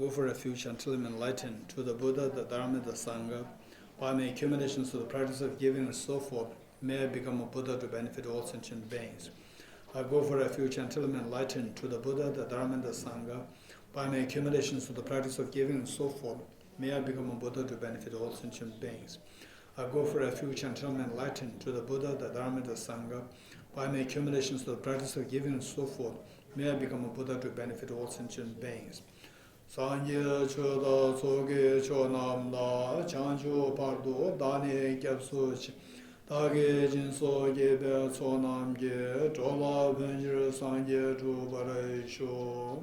go for refuge until I'm enlightened to the Buddha, the Dharma, the Sangha. By my accumulations to the practice of giving and so forth, may I become a Buddha to benefit all sentient beings. I go for refuge until I'm enlightened to the Buddha, the Dharma, and the Sangha. By my accumulations to the practice of giving and so forth, may I become a Buddha to benefit all sentient beings. I go for refuge until I'm enlightened to the Buddha, the Dharma, the Sangha. By my accumulations to the practice of giving and so forth, may I become a Buddha to benefit all sentient beings. Sanje choda soge chonamla chancho pardo dane gyapsuch dage jinso gebe chonamge chola benjir sanje chubaresho.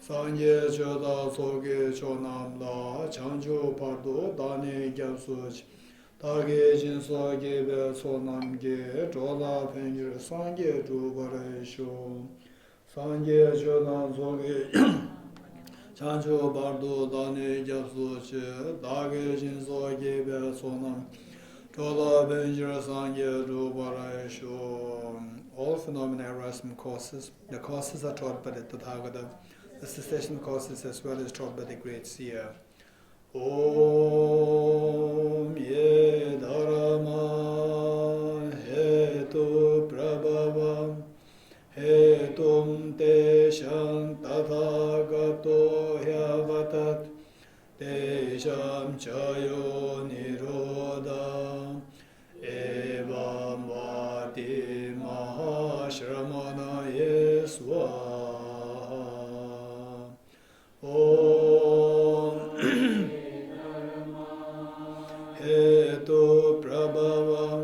Sanje choda soge chonamla chancho pardo dane gyapsuch dage jinso gebe chonamge chola benjir sanje chubaresho. Sanje choda soge chancho bardo dane gyapsu che dage jinso gebe sonam chola benjira sangye rubara sho. All phenomena arise from causes. The causes are taught by the Tathagata. The cessation causes as well as taught by the great seer. Om ye dharma hetu prabhava hetum tesham tathagato hyavatat tesham chayo nirodha evam vati mahashramanaye swaha. Om hetu prabhavam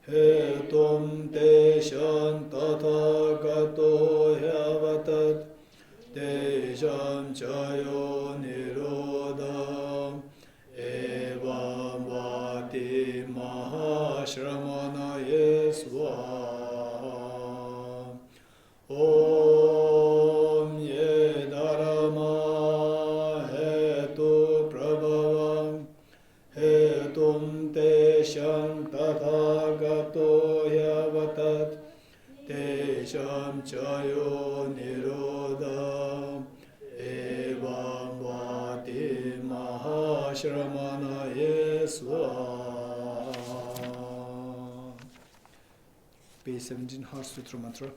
hetum tesham tathagato hyavatat tesham chayo nirodha evam vati mahashramanaye swaha. Om ye dharma hetu prabhavam hetum tesham tathagato hyavatat tesham chayo nirodha evam vati mahashramanaye swaha. Page 17, Heart Sutra Mantra.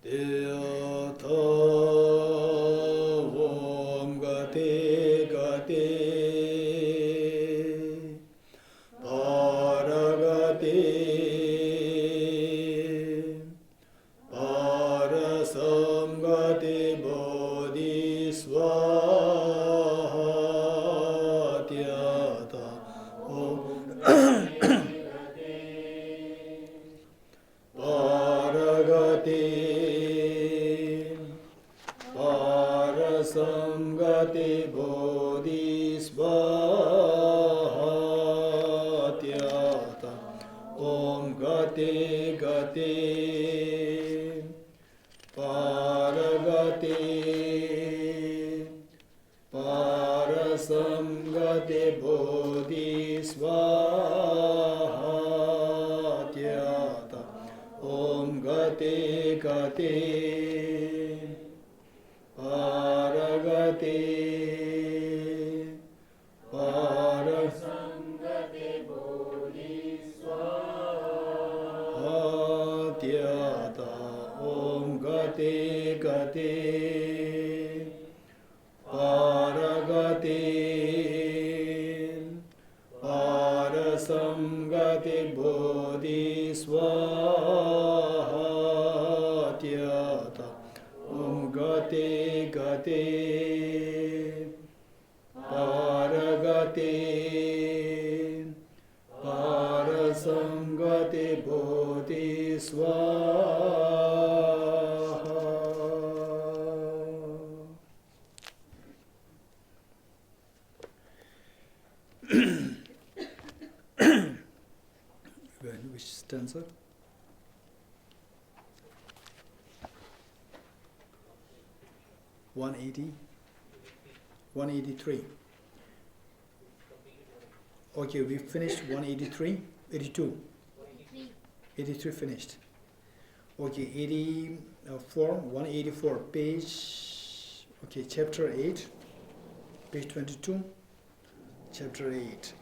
Deyata Om Gati Gati Paragati Parasamgati Bodhisvaha Tyata Om Paragati Parasamgati Bodhisvaha Tyata Om Gati Gati Paragati Parasamgati Bodhisvaha Tyata Om Gati Gati Paragati Parasamgati Bodhisvaha Tyata Om Gati Gati Paragati Parasamgati Bodhisvaha Tyata Om Gati Gati Paragati Parasamgati Bodhisvaha. Which stanza? (180), 183. Okay, we finished 183, 82. 83 finished. Okay, 84, 184, page, okay, chapter 8, page 22, chapter 8,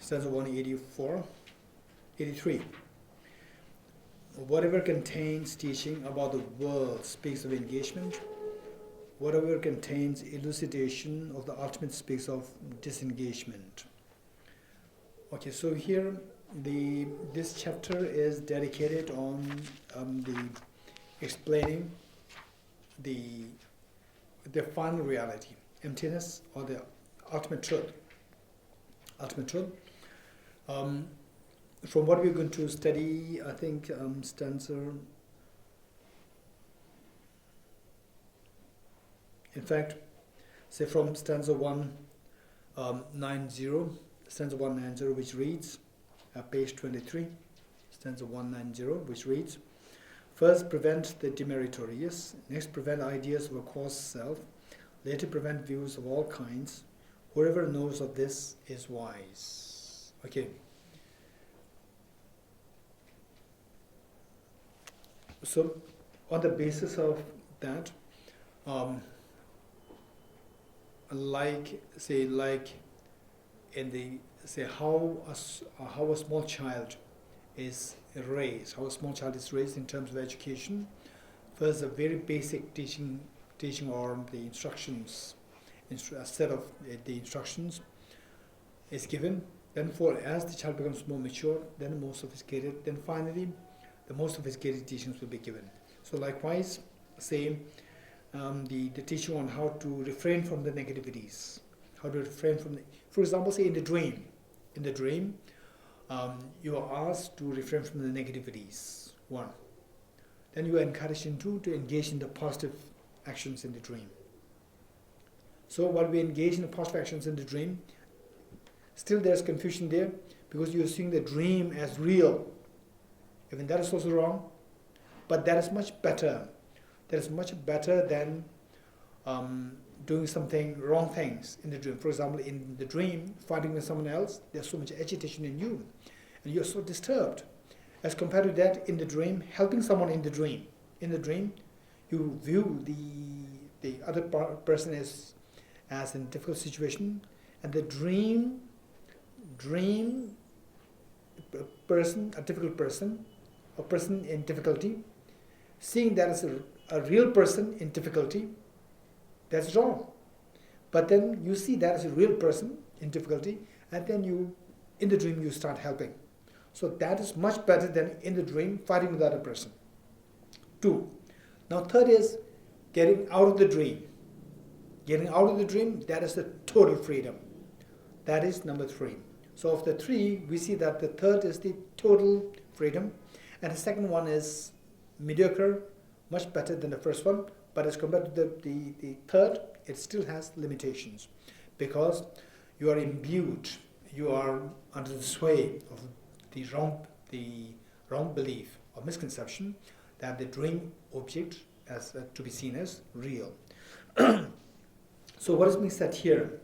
stanza 184, 83. Whatever contains teaching about the world speaks of engagement. Whatever contains elucidation of the ultimate speaks of disengagement. Okay, so here this chapter is dedicated on the explaining the final reality, emptiness, or the ultimate truth. Ultimate truth. From what we're going to study, I think stanza. In fact, say from stanza 190, stanza 190, which reads, page 23, stanza 190, which reads, first prevent the demeritorious, next prevent ideas of a cause self, later prevent views of all kinds. Whoever knows of this is wise. Okay. So, on the basis of that, like in the how a small child is raised, in terms of education. First, a very basic teaching or the instructions, a set of the instructions is given. Then, as the child becomes more mature, then more sophisticated. Then finally, the more sophisticated teachings will be given. So, likewise, say. The teaching on how to refrain from the negativities, how to refrain from for example, say in the dream, you are asked to refrain from the negativities, one. Then you are encouraged to engage in the positive actions in the dream. So while we engage in the positive actions in the dream, still there's confusion there, because you are seeing the dream as real. Even that is also wrong, but that is much better. That is much better than doing something wrong things in the dream. For example, in the dream, fighting with someone else, there's so much agitation in you, and you're so disturbed. As compared to that, in the dream, helping someone in the dream. In the dream, you view the other person as in a difficult situation, and the dream person, a difficult person, a person in difficulty, seeing that as a real person in difficulty, that's wrong. But then you see that as a real person in difficulty, and then in the dream, you start helping. So that is much better than in the dream fighting with the other person. 2. Now third is getting out of the dream. Getting out of the dream, that is the total freedom. That is number 3. So of the 3, we see that the third is the total freedom, and the second one is mediocre, much better than the first one, but as compared to the third, it still has limitations, because you are imbued, you are under the sway of the wrong belief or misconception that the dream object as to be seen as real. So what is being said here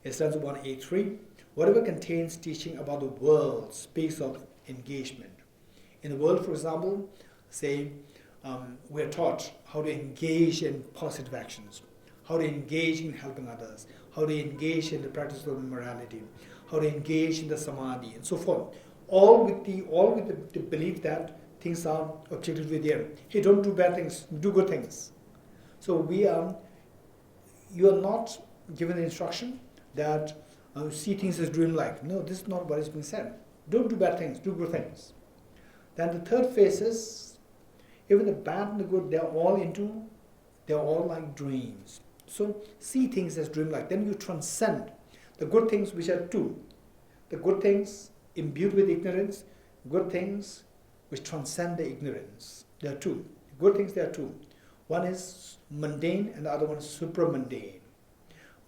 is stanza 183, whatever contains teaching about the world speaks of engagement. In the world, for example, say, we're taught how to engage in positive actions, how to engage in helping others, how to engage in the practice of morality, how to engage in the samadhi, and so forth. All with the belief that things are objectively there. Hey, don't do bad things, do good things. So you are not given the instruction that see things as dreamlike. No, this is not what is being said. Don't do bad things, do good things. Then the third phase is, even the bad and the good, they're all like dreams. So see things as dreamlike. Then you transcend the good things, which are 2. The good things imbued with ignorance, good things which transcend the ignorance. There are 2. Good things, there are 2. One is mundane and the other one is supramundane.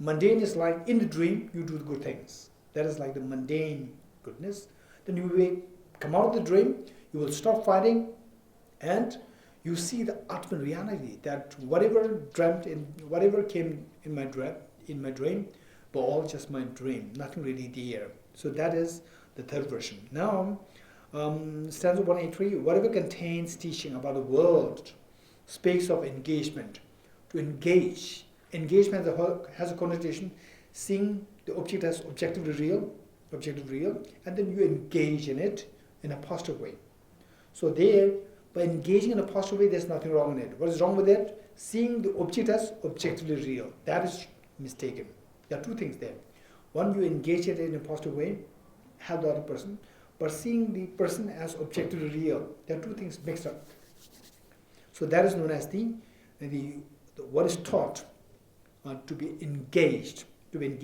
Mundane is like in the dream, you do the good things. That is like the mundane goodness. Then you will come out of the dream, you will stop fighting, and you see the ultimate reality, that whatever came in my dream, were all just my dream, nothing really there. So that is the third version. Now, Stanza 183, whatever contains teaching about the world speaks of engagement. To engage. Engagement has a connotation, seeing the object as objectively real, and then you engage in it in a positive way. So there, by engaging in a positive way, there's nothing wrong in it. What is wrong with it? Seeing the object as objectively real. That is mistaken. There are two things there. One, you engage it in a positive way, help the other person, but seeing the person as objectively real. There are two things mixed up. So that is known as the what is taught to be engaged in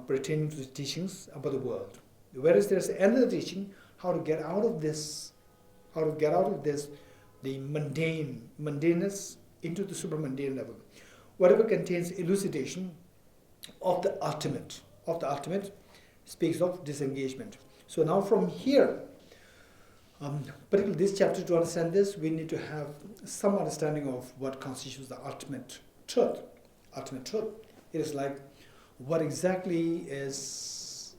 pertaining to the teachings about the world. Whereas there is another teaching how to get out of this, the mundaneness into the super-mundane level. Whatever contains elucidation of the ultimate speaks of disengagement. So now from here, particularly this chapter, to understand this, we need to have some understanding of what constitutes the ultimate truth. Ultimate truth. It is like what exactly, say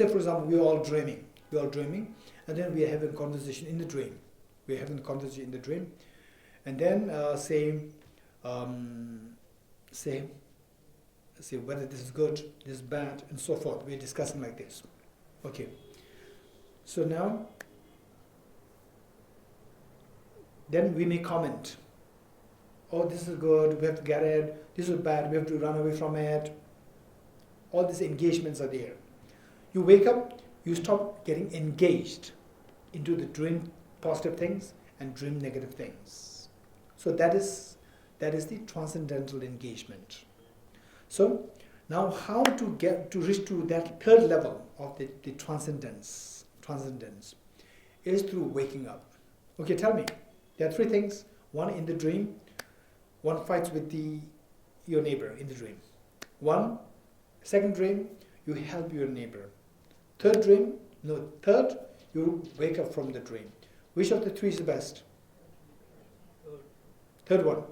for example, we are all dreaming, and then we are having a conversation in the dream. And then say whether this is good, this is bad, and so forth. We are discussing like this. Okay. So now, then we may comment. Oh, this is good, we have to get it. This is bad, we have to run away from it. All these engagements are there. You wake up, you stop getting engaged into the dream positive things and dream negative things. So that is the transcendental engagement. So now how to reach to that third level of the transcendence is through waking up. Okay, tell me. There are three things. One, in the dream, one fights with your neighbor in the dream. Second dream, you help your neighbor. Third, you wake up from the dream. Which of the three is the best? Third one.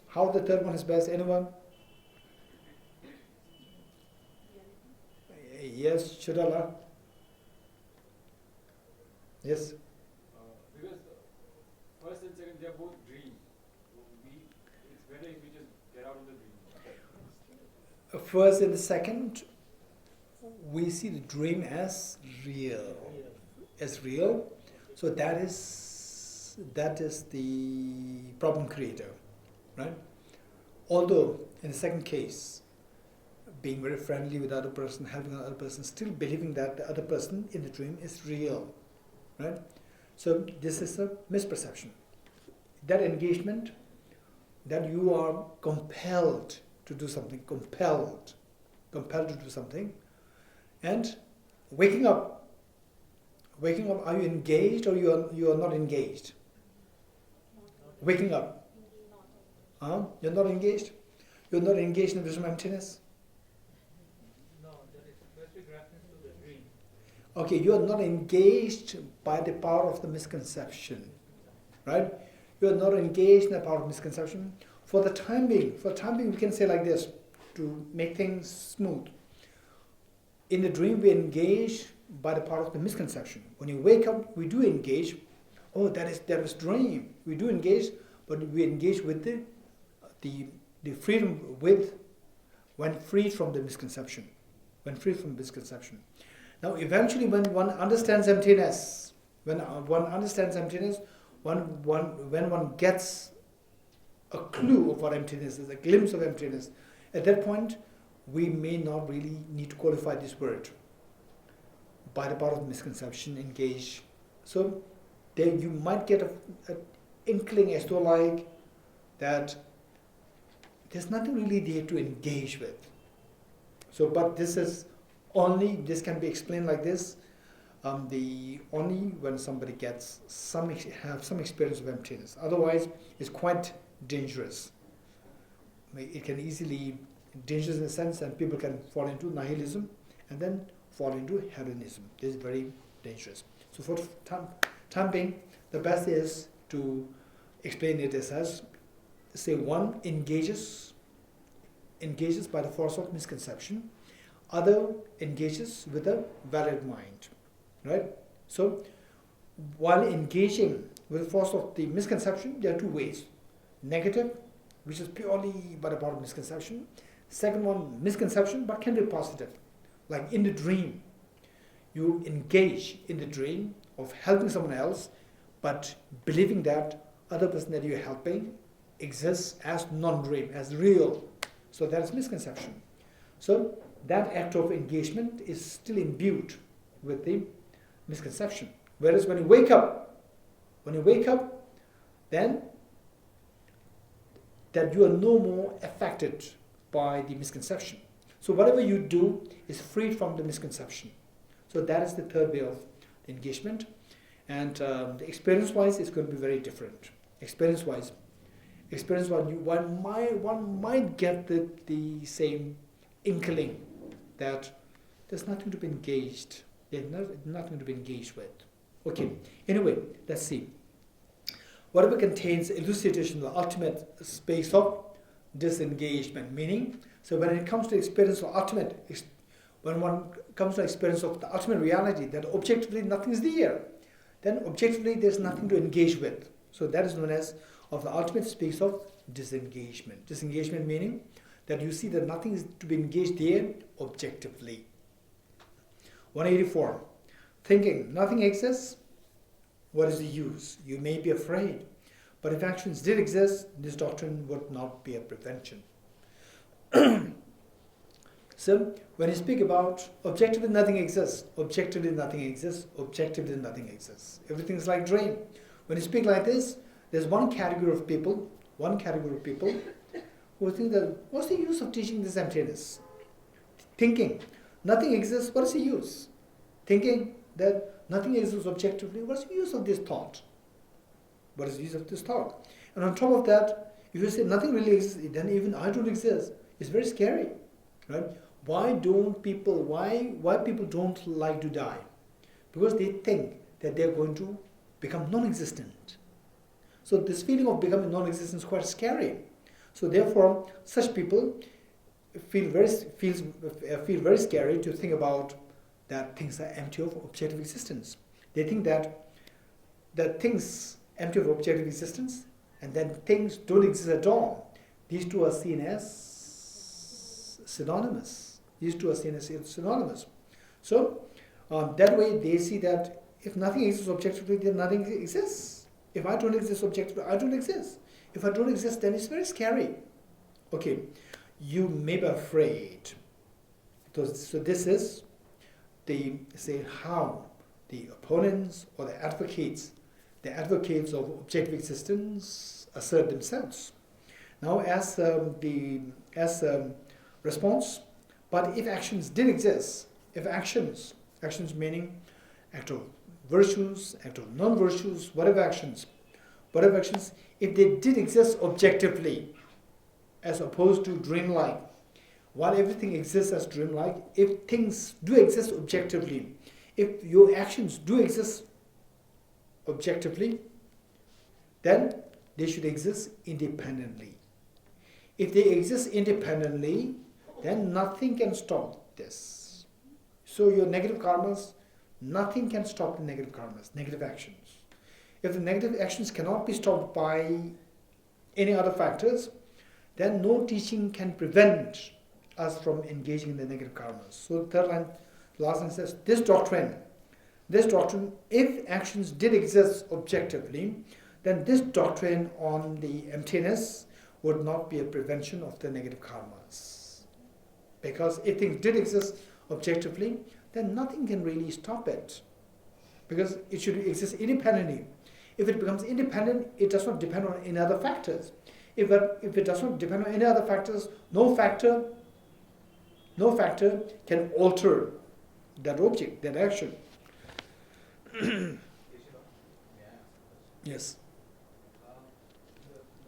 How the third one is best? Anyone? Yes, Shudala? Yes? Because first and second, they are both dreams. It's better if we just get out of the dream. First and the second, we see the dream as real. So that is the problem creator, right? Although in the second case, being very friendly with the other person, helping the other person, still believing that the other person in the dream is real, right? So this is a misperception. That engagement, that you are compelled to do something, compelled to do something, and waking up, are you engaged or you are not engaged? Waking up. You're not engaged? You're not engaged in visual emptiness? No, that is specific reference to the dream. Okay, you are not engaged by the power of the misconception, right? You are not engaged in the power of misconception. For the time being, we can say like this, to make things smooth. In the dream, we engage by the power of the misconception. When you wake up, we do engage. Oh, that is dream. We do engage, but we engage with the freedom when freed from the misconception. Now, eventually, when one understands emptiness, when one gets a clue of what emptiness is, a glimpse of emptiness, at that point, we may not really need to qualify this word. By the power of misconception, engage. So there you might get an inkling as to like that there's nothing really there to engage with. So, but this can be explained like this. Only when somebody gets some experience of emptiness. Otherwise, it's quite dangerous. It can easily dangerous in a sense, and people can fall into nihilism and then fall into hedonism. This is very dangerous. So for time being, the best is to explain it as say one engages by the force of misconception, other engages with a valid mind. right? So while engaging with the force of the misconception, there are two ways. Negative, which is purely but about misconception. Second one, misconception, but can be positive. Like in the dream, you engage in the dream of helping someone else, but believing that other person that you're helping exists as non-dream, as real. So that's misconception. So that act of engagement is still imbued with the misconception. Whereas when you wake up, then that you are no more affected by the misconception. So whatever you do is freed from the misconception. So that is the third way of engagement. And the experience-wise, it's going to be very different. Experience-wise, one might get the same inkling that there's nothing to be engaged. There's nothing to be engaged with. Okay, anyway, let's see. Whatever contains elucidation, the ultimate space of disengagement, meaning, so when it comes to experience of when one comes to experience of the ultimate reality, that objectively nothing is there, then objectively there's nothing to engage with. So that is known as of the ultimate space of disengagement. Disengagement meaning that you see that nothing is to be engaged there objectively. 184. Thinking nothing exists, what is the use? You may be afraid, but if actions did exist, this doctrine would not be a prevention. So, when you speak about objectively nothing exists, objectively nothing exists, objectively nothing exists. Everything is like dream. When you speak like this, there's one category of people who think that, what's the use of teaching this emptiness? Thinking nothing exists, what is the use? Thinking that nothing exists objectively, what's the use of this thought? What is the use of this thought? And on top of that, if you say nothing really exists, then even I don't exist. It's very scary, right? Why people don't like to die? Because they think that they're going to become non-existent. So this feeling of becoming non-existent is quite scary. So therefore, such people feel very scary to think about that things are empty of objective existence. They think that things empty of objective existence and then things don't exist at all. These two are seen as synonymous. So that way they see that if nothing exists objectively, then nothing exists. If I don't exist objectively, I don't exist. If I don't exist, then it's very scary. Okay, you may be afraid. So this is how the opponents or the advocates of objective existence assert themselves. Now, as response, but if actions did exist, if actions meaning act of virtues, act of non-virtues, whatever actions, if they did exist objectively, as opposed to dreamlike, while everything exists as dreamlike, if things do exist objectively, if your actions do exist objectively, then they should exist independently. If they exist independently, then nothing can stop this. So your negative karmas, nothing can stop the negative karmas, negative actions. If the negative actions cannot be stopped by any other factors, then no teaching can prevent us from engaging in the negative karmas. So third line, last line says, this doctrine, if actions did exist objectively, then this doctrine on the emptiness would not be a prevention of the negative karmas. Because if things did exist objectively, then nothing can really stop it. Because it should exist independently. If it becomes independent, it does not depend on any other factors. If it does not depend on any other factors, no factor can alter that object, that action. Yes.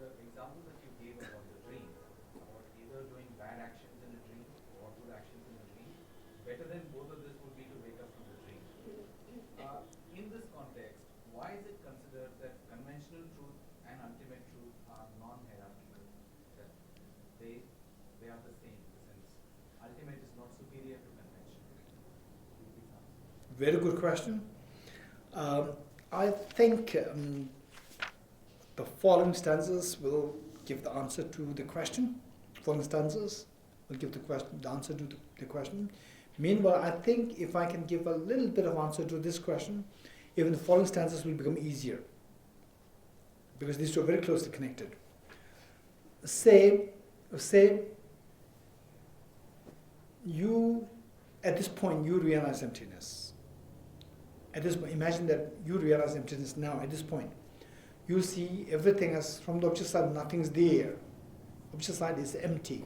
The example that you gave about the dream, about either doing bad actions in a dream or good actions in a dream, better than both of this would be to wake up from the dream. In this context, why is it considered that conventional truth and ultimate truth are non-hierarchical? That they are the same in the sense ultimate is not superior to conventional. Very good question. I think the following stanzas will give the answer to the question. Following stanzas will give the answer to the question. Meanwhile, I think if I can give a little bit of answer to this question, even the following stanzas will become easier, because these two are very closely connected. Say you, at this point, you realize emptiness. At this point, imagine that you realize emptiness now, at this point. You see everything as, from the object side, nothing's there. Object side is empty.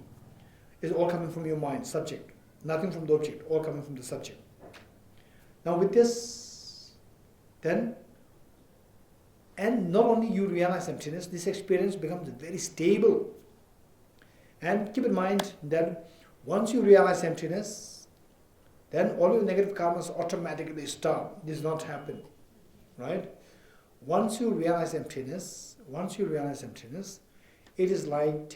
It's all coming from your mind, subject. Nothing from the object, all coming from the subject. Now with this, then, and not only you realize emptiness, this experience becomes very stable. And keep in mind that once you realize emptiness, then all your negative karmas automatically stop. This does not happen, right? Once you realize emptiness, it is like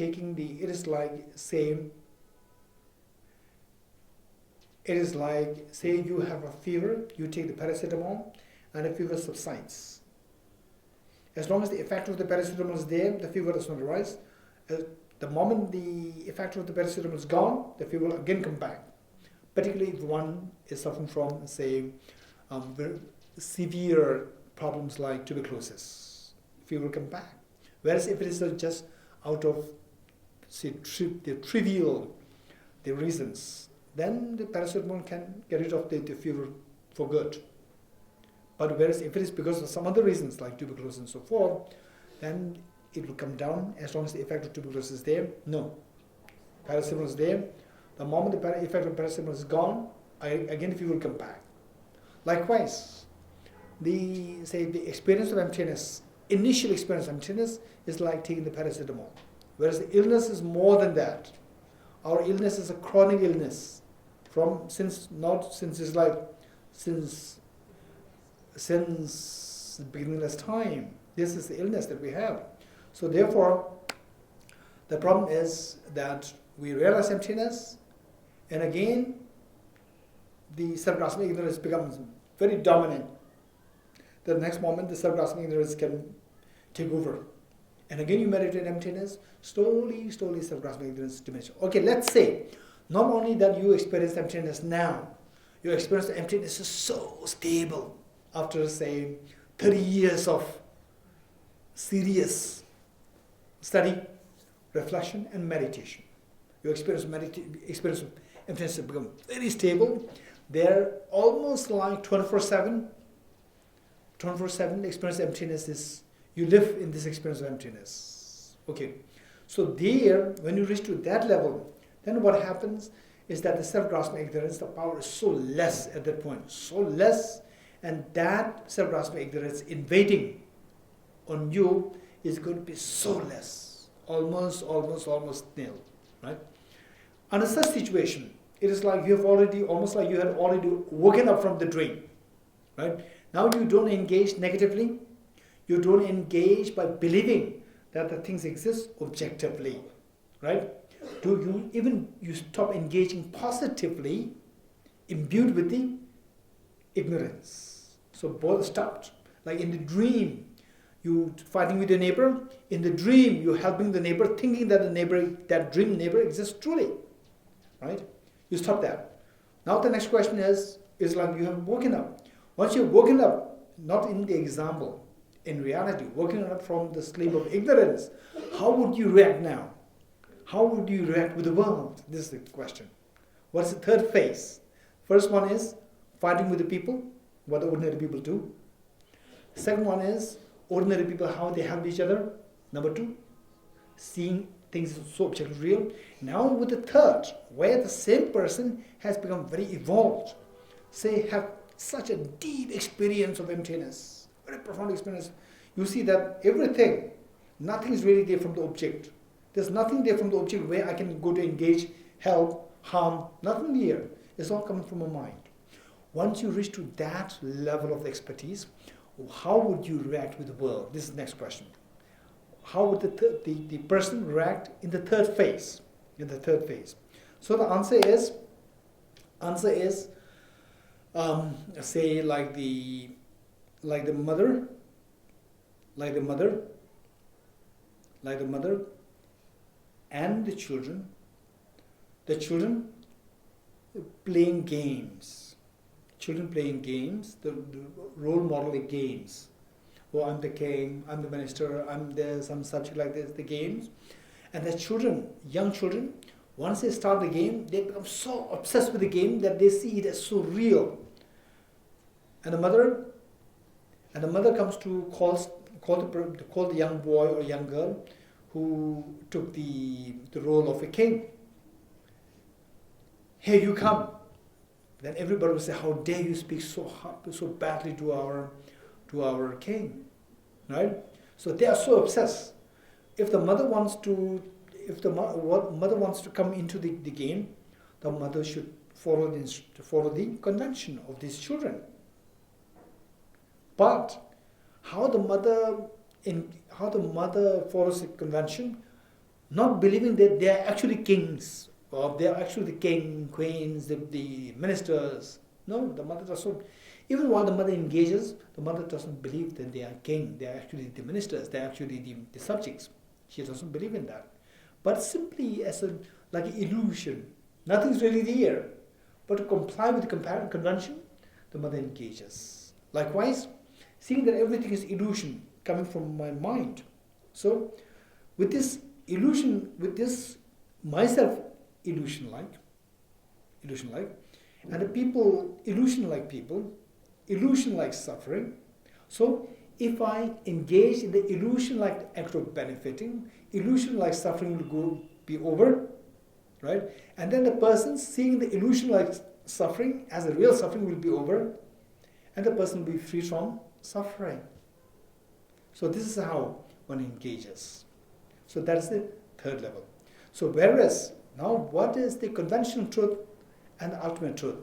say you have a fever, you take the paracetamol, and the fever subsides. As long as the effect of the paracetamol is there, the fever does not arise. The moment the effect of the paracetamol is gone, the fever will again come back. Particularly if one is suffering from, say, very severe problems like tuberculosis, fever will come back. Whereas if it is just out of, say, the trivial reasons, then the paracetamol can get rid of the fever for good. But whereas if it is because of some other reasons like tuberculosis and so forth, then it will come down as long as the effect of tuberculosis is there. No. Paracetamol is there. The moment the effect of paracetamol is gone, again the fever will come back. Likewise, the experience of emptiness, initial experience of emptiness is like taking the paracetamol. Whereas the illness is more than that. Our illness is a chronic illness. Since the beginningless time. This is the illness that we have. So therefore, the problem is that we realize emptiness, and again, the self-grasping ignorance becomes very dominant. The next moment, the self-grasping ignorance can take over. And again, you meditate emptiness, slowly self-grasping ignorance diminishes. Okay, let's say, not only that you experience emptiness now, your experience of emptiness is so stable after, say, 30 years of serious study, reflection, and meditation. Your experience of emptiness has become very stable. They're almost like 24/7. 24/7, the experience of emptiness is, you live in this experience of emptiness. Okay. So there, when you reach to that level, then what happens is that the self-grasping ignorance, the power is so less at that point, so less, and that self-grasping ignorance invading on you is going to be so less, almost nil, right? Under such situation, it is like you had already woken up from the dream, right? Now you don't engage negatively, you don't engage by believing that the things exist objectively, right? You stop engaging positively, imbued with the ignorance. So both stopped. Like in the dream, you fighting with your neighbor. In the dream, you're helping the neighbor, thinking that that dream neighbor exists truly, right? You stop that. Now the next question is like you have woken up. Once you've woken up, not in the example, in reality, woken up from the sleep of ignorance, how would you react now? How would you react with the world? This is the question. What's the third phase? First one is fighting with the people, what the ordinary people do. Second one is ordinary people, how they help each other. Number two, seeing things so objectively real. Now with the third, where the same person has become very evolved, say have such a deep experience of emptiness, very profound experience. You see that everything, nothing is really there from the object. There's nothing there from the object where I can go to engage, help, harm, nothing here. It's all coming from my mind. Once you reach to that level of expertise, how would you react with the world? This is the next question. How would the person react in the third phase? So the answer is say like the mother and the children playing games, the role model in games. Oh, I'm the king, I'm the minister, I'm there, some subject like this, the games. And the children, young children, once they start the game, they become so obsessed with the game that they see it as so real. And the mother comes to call the young boy or young girl who took the role of a king. Here you come. Then everybody will say, how dare you speak so badly to our king, right? So they are so obsessed. If the mother wants to come into the game, the mother should follow the convention of these children. But how the mother follows the convention, not believing that they are actually kings, or they are actually the king, queens, the ministers. No, the mother doesn't. Even while the mother engages, the mother doesn't believe that they are king. They are actually the ministers. They are actually the subjects. She doesn't believe in that. But simply as like an illusion. Nothing's really there. But to comply with the convention, the mother engages. Likewise, seeing that everything is illusion coming from my mind. So, with this illusion, with this myself illusion-like, and the people, illusion-like suffering. So, if I engage in the illusion-like act of benefiting, illusion-like suffering will be over, right? And then the person seeing the illusion-like suffering as a real suffering will be over, and the person will be free from suffering. So this is how one engages. So that's the third level. So whereas, now what is the conventional truth and the ultimate truth?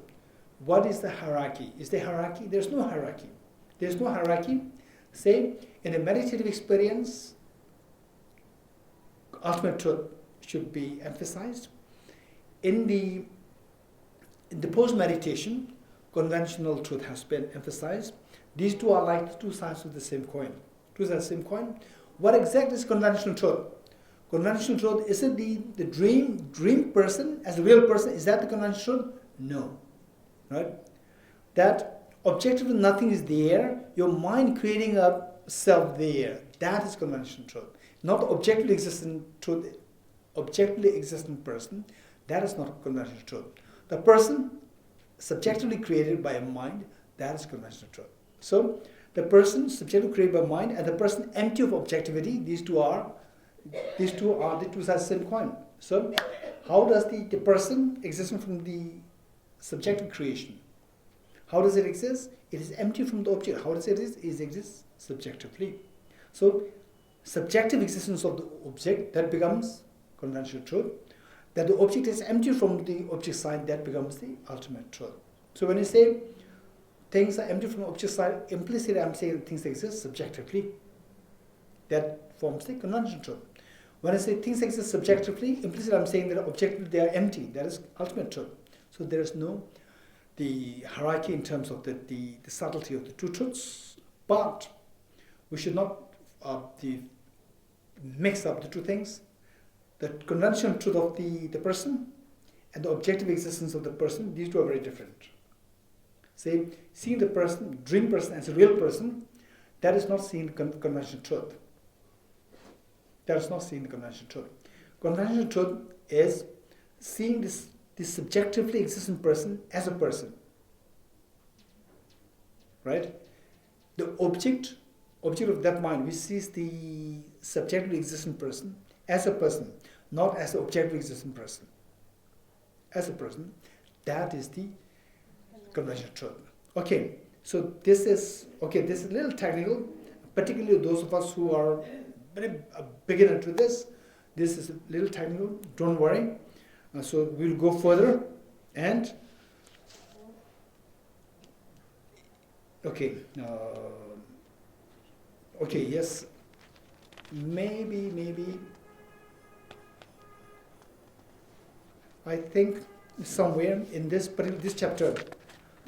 What is the hierarchy? Is there hierarchy? There's no hierarchy. There's no hierarchy. Say, in a meditative experience, ultimate truth should be emphasized. In the post-meditation, conventional truth has been emphasized. These two are like two sides of the same coin. Two sides of the same coin. What exactly is conventional truth? Conventional truth, is it the dream person as a real person? Is that the conventional truth? No. Right? That objectively nothing is there, your mind creating a self there. That is conventional truth. Not objectively existent truth, objectively existent person. That is not conventional truth. The person subjectively created by a mind, that is conventional truth. So, the person subjectively created by mind and the person empty of objectivity, these two are the two sides of the same coin. So, how does the person existing from the subjective creation? How does it exist? It is empty from the object. How does it exist? It exists subjectively. So, subjective existence of the object, that becomes conventional truth. That the object is empty from the object side, that becomes the ultimate truth. So when you say things are empty from the object side, implicitly I'm saying things exist subjectively. That forms the conventional truth. When I say things exist subjectively, implicitly I'm saying that objectively they are empty. That is ultimate truth. So there is no the hierarchy in terms of the subtlety of the two truths, but we should not mix up the two things. The conventional truth of the person and the objective existence of the person, these two are very different. Say, seeing the person, dream person as a real person, that is not seeing the conventional truth. That is not seeing the conventional truth. Conventional truth is seeing this subjectively existent person as a person. Right? The object of that mind, which sees the subjectively existent person as a person, not as an objectively existent person. As a person, that is the conventional truth. Okay, so this is a little technical, particularly those of us who are very beginner to this. This is a little technical, don't worry. So we'll go further and yes, maybe I think somewhere in this chapter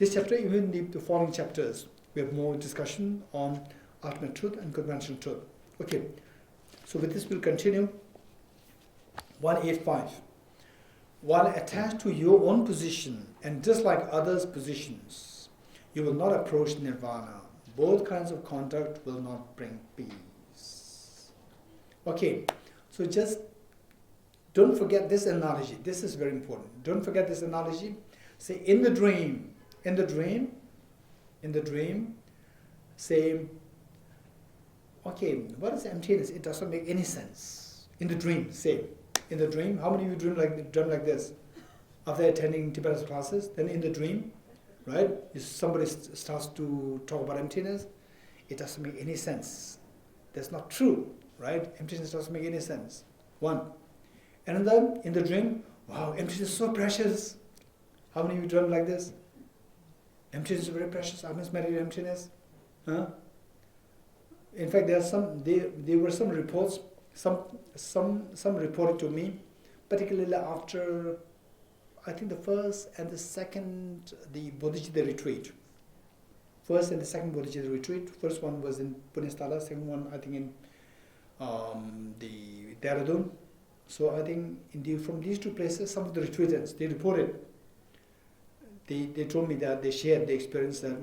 This chapter, even the following chapters, we have more discussion on ultimate truth and conventional truth. Okay, so with this we'll continue. 185. While attached to your own position and dislike others' positions, you will not approach nirvana. Both kinds of conduct will not bring peace. Okay, so just don't forget this analogy. This is very important. Don't forget this analogy. Say, in the dream, say, okay, what is emptiness? It doesn't make any sense. In the dream, say, in the dream, how many of you dream like this? After attending Tibetan classes, then in the dream, right? If somebody starts to talk about emptiness, it doesn't make any sense. That's not true, right? Emptiness doesn't make any sense. One. And then in the dream, wow, emptiness is so precious. How many of you dream like this? Emptiness is very precious. I must meditate emptiness. Huh? In fact, there were some reports. Some reported to me, particularly after, I think the first and the second, the Bodhicitta retreat. First and the second Bodhicitta retreat. First one was in Punisthala, second one I think in the Dehradun. So I think from these two places, some of the retreatants, they reported, they told me that they shared the experience that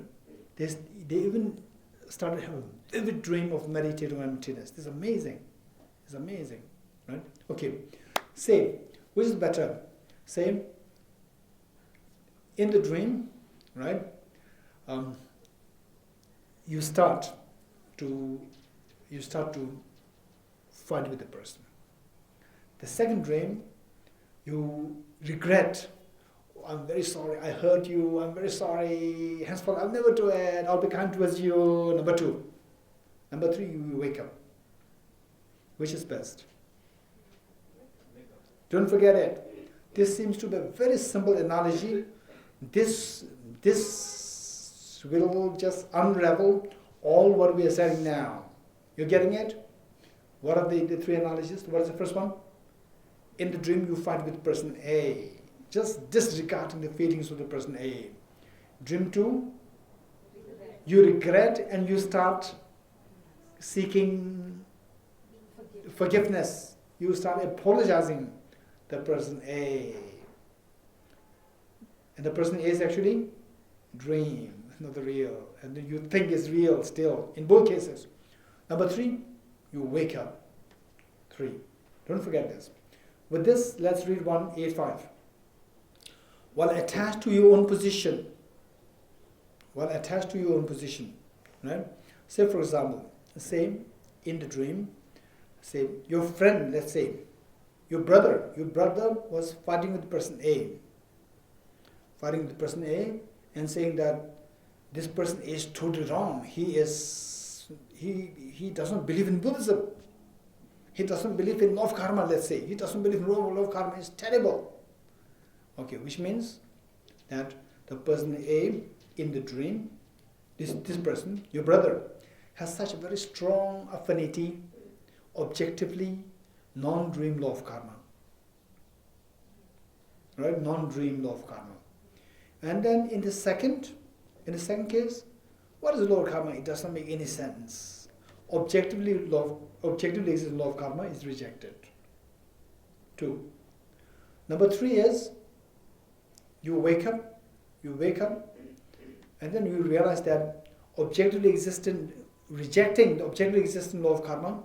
they even started having a vivid dream of meditating on emptiness. This is amazing. It's amazing, right? Okay, say, which is better? Say, in the dream, right? You start to fight with the person. The second dream, you regret. Oh, I'm very sorry, I hurt you, I'm very sorry, henceforth I'll never do it, I'll be kind towards you. Number two. Number three, you wake up. Which is best? Don't forget it. This seems to be a very simple analogy. This will just unravel all what we are saying now. You're getting it? What are the three analogies? What is the first one? In the dream, you fight with person A, just disregarding the feelings of the person A. Dream 2, you regret and you start seeking forgiveness. You start apologizing the person A. And the person A is actually dream, not the real. And then you think it's real still, in both cases. Number 3, you wake up. 3. Don't forget this. With this, let's read 185. While attached to your own position, right? Say, for example, say in the dream, say your friend, let's say, your brother was fighting with person A. And saying that this person is totally wrong. He doesn't believe in Buddhism. He doesn't believe in law of karma, let's say. He doesn't believe in law of karma. It's terrible. Okay, which means that the person A in the dream, this person, your brother, has such a very strong affinity, objectively, non-dream law of karma. Right? Non-dream law of karma. And then in the second case, what is law of karma? It doesn't make any sense. Objectively existing law of karma is rejected. 2. Number 3 is you wake up, and then you realize that rejecting the objectively existing law of karma,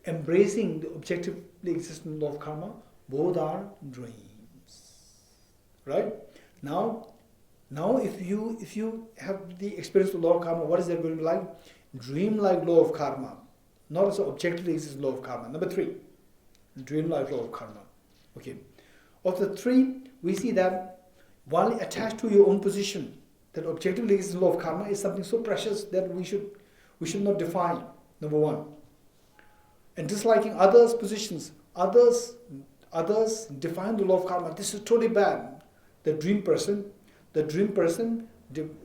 embracing the objectively existing law of karma, both are dreams. Right? Now if you have the experience of law of karma, what is that going to be like? Dream-like law of karma, not as an objectively existing law of karma. Number 3, dream-like law of karma. Okay. Of the 3, we see that while attached to your own position, that objectively existing law of karma is something so precious that we should not define. Number 1. And disliking others' positions, others define the law of karma. This is totally bad. The dream person,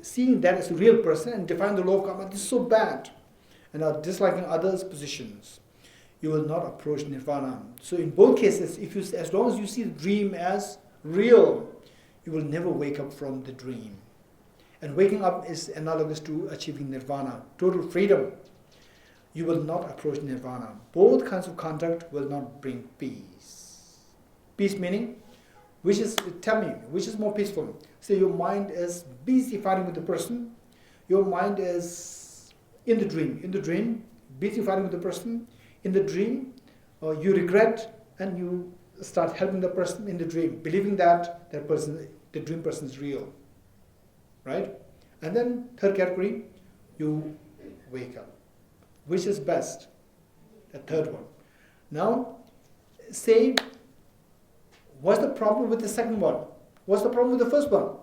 seeing that as a real person and define the law of karma, this is so bad. And are disliking others' positions, you will not approach nirvana. So in both cases, as long as you see the dream as real, you will never wake up from the dream. And waking up is analogous to achieving nirvana, total freedom. You will not approach nirvana. Both kinds of conduct will not bring peace. Peace meaning, tell me, which is more peaceful? Say your mind is busy fighting with the person, your mind is in the dream, busy fighting with the person, in the dream, you regret and you start helping the person in the dream, believing that the dream person is real. Right? And then third category, you wake up. Which is best? The third one. Now, say, what's the problem with the second one? What's the problem with the first one?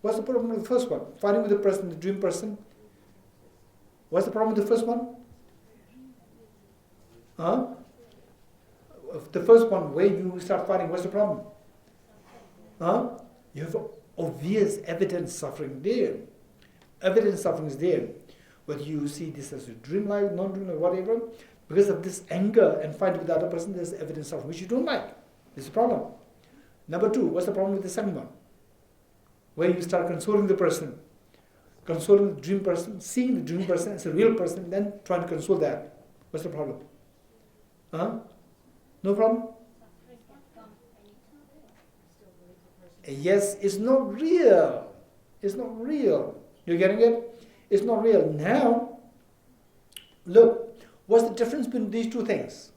What's the problem with the first one? Fighting with the person, the dream person. What's the problem with the first one? The first one, where you start fighting, what's the problem? You have obvious evidence suffering there. Evidence suffering is there. Whether you see this as a dream life, non-dream life, whatever, because of this anger and fight with the other person, there's evidence suffering which you don't like. This is a problem. Number two, what's the problem with the second one? Where you start consoling the person, consoling the dream person, seeing the dream person as a real person, then trying to console that. What's the problem? No problem? Yes, it's not real. It's not real. You're getting it? It's not real. Now, look, what's the difference between these two things?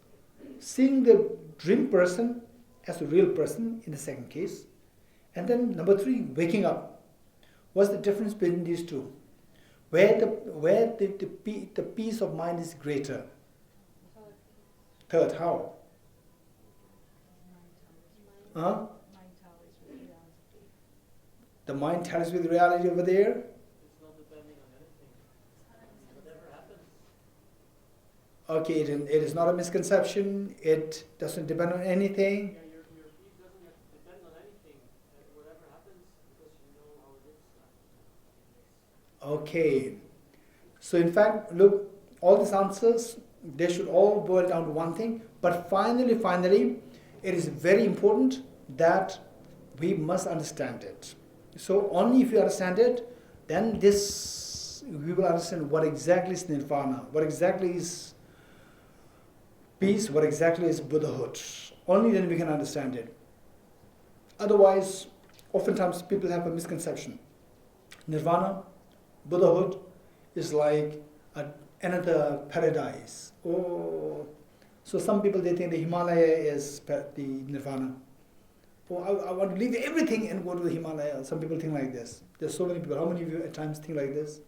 Seeing the dream person as a real person in the second case, and then number three, waking up. What's the difference between these two? Where the peace of mind is greater? Third, how? The mind tallies with reality over there. It's not depending on anything. Whatever happens. Okay, it is not a misconception. It doesn't depend on anything. Yeah, your peace doesn't depend on anything. Whatever happens, because you know how it is. Okay. So in fact, look, all these answers, they should all boil down to one thing. But finally, it is very important that we must understand it. So only if you understand it, then we will understand what exactly is nirvana, what exactly is peace, what exactly is Buddhahood. Only then we can understand it. Otherwise, oftentimes people have a misconception. Nirvana, Buddhahood is like another paradise. Oh, so some people, they think the Himalaya is the nirvana. Oh, I want to leave everything and go to the Himalaya. Some people think like this. There's so many people. How many of you at times think like this?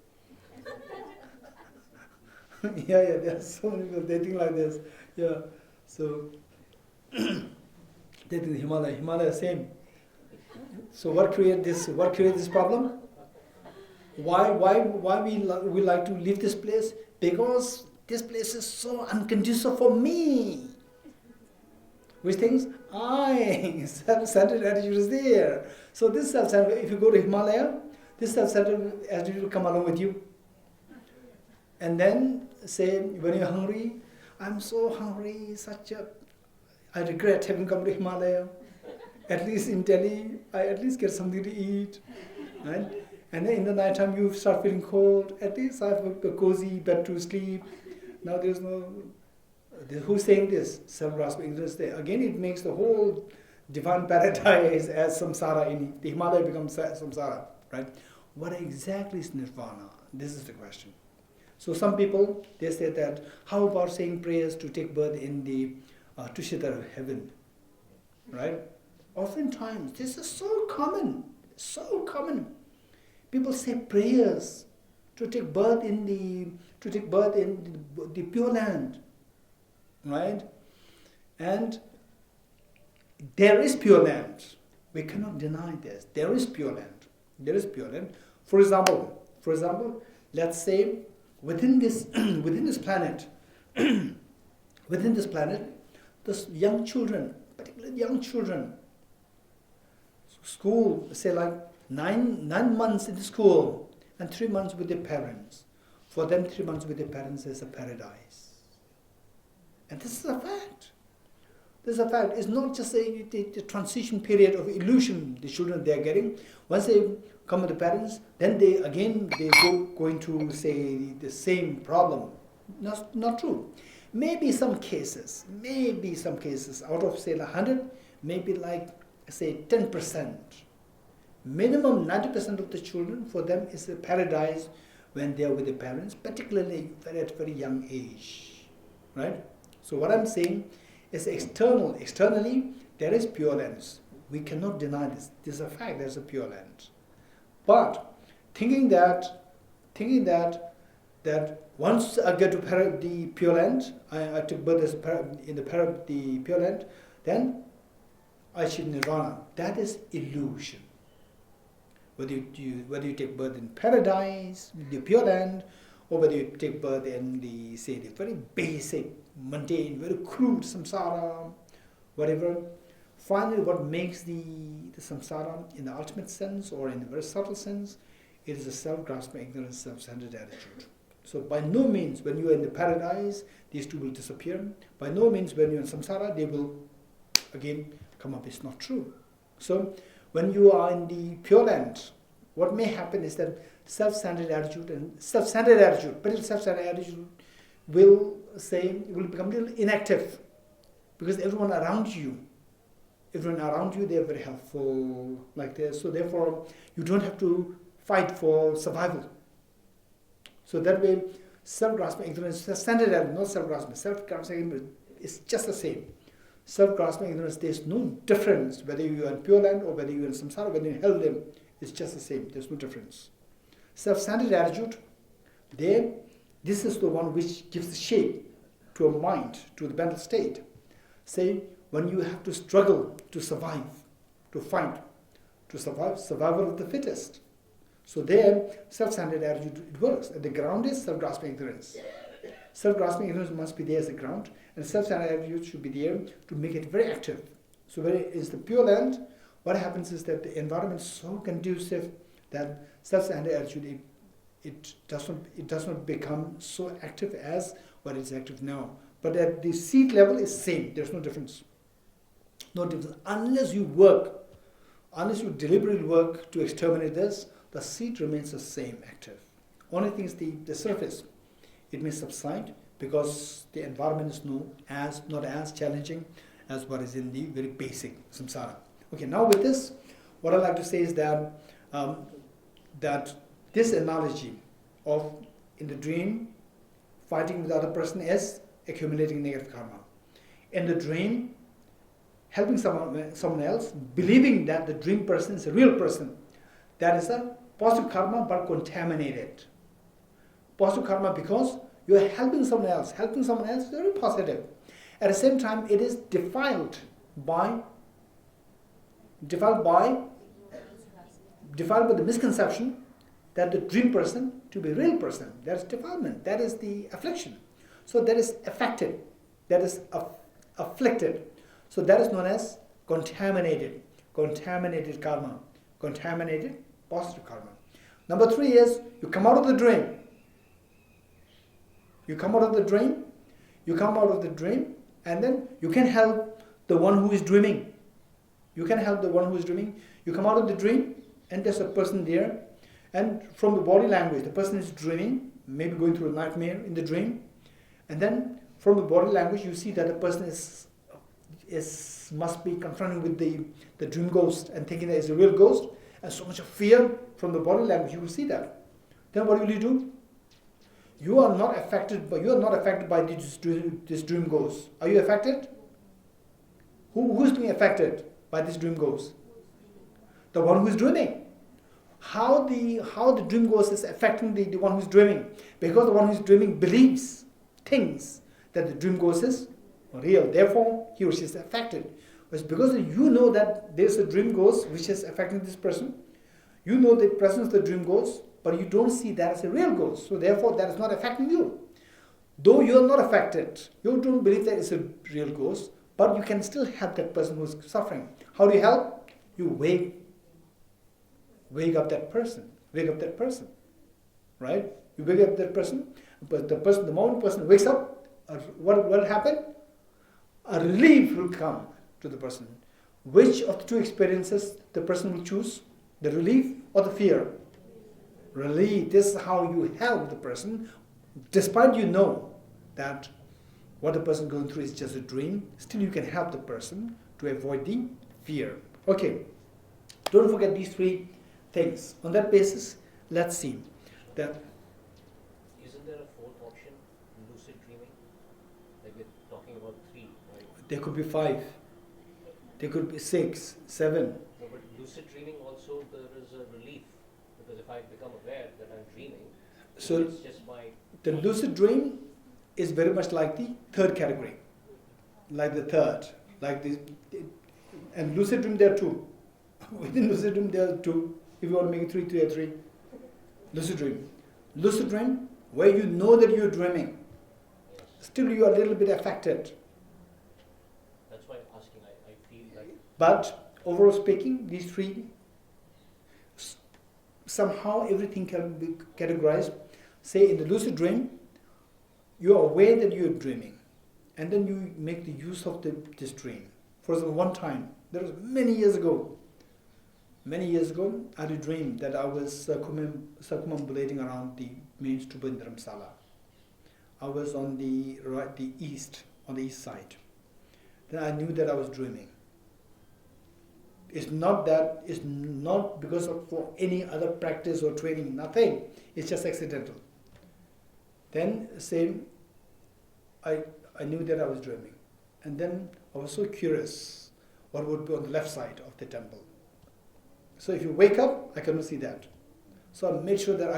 Yeah, there's so many people. They think like this. Yeah, so they think the Himalaya, same. So what created this problem? Why we like to leave this place? Because this place is so unconducive for me. Which things? Self-centered attitude is there. So this self-centered, if you go to Himalaya, this self-centered attitude will come along with you. And then say, when you're hungry, I'm so hungry, I regret having come to Himalaya. At least in Delhi, I at least get something to eat. Right? And then in the night time you start feeling cold, at least I have a cozy bed to sleep. Now there's no... Who's saying this? Self-grasping ignorance there. Again, it makes the whole divine paradise as samsara. In the Himalaya becomes samsara, right? What exactly is nirvana? This is the question. So some people, they say that, how about saying prayers to take birth in the Tushita heaven, right? Oftentimes, this is so common. People say prayers to take birth in the Pure Land. Right? And there is Pure Land. We cannot deny this. There is Pure Land. For example, let's say within this planet, this young children, particularly young children, school, say like 9 months in the school and 3 months with their parents. For them, 3 months with their parents is a paradise. And this is a fact. This is a fact. It's not just the transition period of illusion the children they are getting. Once they come with the parents, then they go into say the same problem. Not true. Maybe some cases out of say 100, maybe like say 10%. Minimum 90% of the children, for them is a paradise when they are with the parents, particularly at very young age. Right? So what I'm saying is externally there is Pure Land. We cannot deny this. This is a fact, there's a Pure Land. But thinking that once I get to the Pure Land, I took birth in the Pure Land, then I achieve Nirvana. That is illusion. Whether you take birth in paradise, the Pure Land, or whether you take birth in the very basic, mundane, very crude samsara, whatever. Finally, what makes the samsara in the ultimate sense or in the very subtle sense, it is a self-grasping, ignorant, self-centered attitude. So by no means when you are in the paradise, these two will disappear. By no means when you are in samsara, they will again come up. It's not true. So when you are in the Pure Land, what may happen is that self-centered attitude will become a little inactive, because everyone around you, they are very helpful like this. So therefore, you don't have to fight for survival. So that way, self-grasping ignorance, self-centered attitude, not self-grasping, self-grasping ignorance is just the same. Self-grasping ignorance, there's no difference whether you are in Pure Land or whether you are in samsara, whether you are in hell limb, it's just the same. There's no difference. Self-centered attitude, this is the one which gives the shape to a mind, to the mental state. Say, when you have to struggle to survive, to fight, to survive, survival of the fittest. So there, self-centered attitude, it works. And the ground is self-grasping ignorance. Self-grasping ignorance must be there as a ground, and self-centered attitude should be there to make it very active. So when it is the Pure Land, what happens is that the environment is so conducive that self-centered attitude, it does not become so active as what is active now. But at the seed level is same. There's no difference. No difference. Unless you deliberately work to exterminate this, the seed remains the same active. Only thing is the surface. It may subside because the environment is not as challenging as what is in the very basic samsara. Okay, now with this, what I'd like to say is that that this analogy of in the dream fighting with the other person is accumulating negative karma. In the dream, helping someone else, believing that the dream person is a real person, that is a positive karma but contaminated. Positive karma because you are helping someone else. Helping someone else is very positive. At the same time, it is defiled by the misconception that the dream person to be a real person. That is defilement. That is the affliction. So that is affected. That is afflicted. So that is known as contaminated karma. Contaminated positive karma. Number 3 is you come out of the dream. You come out of the dream, and then you can help the one who is dreaming. You come out of the dream, and there's a person there, and from the body language, the person is dreaming, maybe going through a nightmare in the dream, and then from the body language, you see that the person must be confronting with the dream ghost and thinking that it's a real ghost, and so much of fear from the body language, you will see that. Then what will you do? You are not affected by this dream ghost. Are you affected? Who's being affected by this dream ghost? The one who is dreaming. How the dream ghost is affecting the one who is dreaming? Because the one who is dreaming thinks that the dream ghost is real. Therefore, he or she is affected. It's because you know that there is a dream ghost which is affecting this person. You know the presence of the dream ghost, but you don't see that as a real ghost. So therefore, that is not affecting you. Though you are not affected, you don't believe that it's a real ghost, but you can still help that person who is suffering. How do you help? You wake up that person. Right? You wake up that person, but the moment the person wakes up, what will happen? a relief will come to the person. Which of the two experiences the person will choose? The relief or the fear? Relief. This is how you help the person, despite you know that what the person is going through is just a dream. Still, you can help the person to avoid the fear. Okay. Don't forget these three things. On that basis, let's see that. Isn't there a fourth option, lucid dreaming? Like we're talking about 3, right? There could be 5. There could be 6, 7. No, but lucid dreaming also there is a relief, because if I become aware that I'm dreaming, So it's just my. the lucid dream is very much like the third category, like the third, like this. And lucid dream there are 2. Within lucid dream there are 2. If you want to make it 3, there are 3. Lucid dream. Lucid dream, where you know that you're dreaming, Yes. still you are a little bit affected. That's why I'm asking. I feel like. But overall speaking, these 3, somehow everything can be categorized. Say in the lucid dream, you are aware that you are dreaming, and then you make the use of this dream. For example, one time, there was many years ago, I had a dream that I was circumambulating around the main stupa in Dharamsala. I was on the east side. Then I knew that I was dreaming. It's not because of for any other practice or training, nothing. It's just accidental. Then I knew that I was dreaming. And then I was so curious what would be on the left side of the temple. So if you wake up, I cannot see that. So I made sure that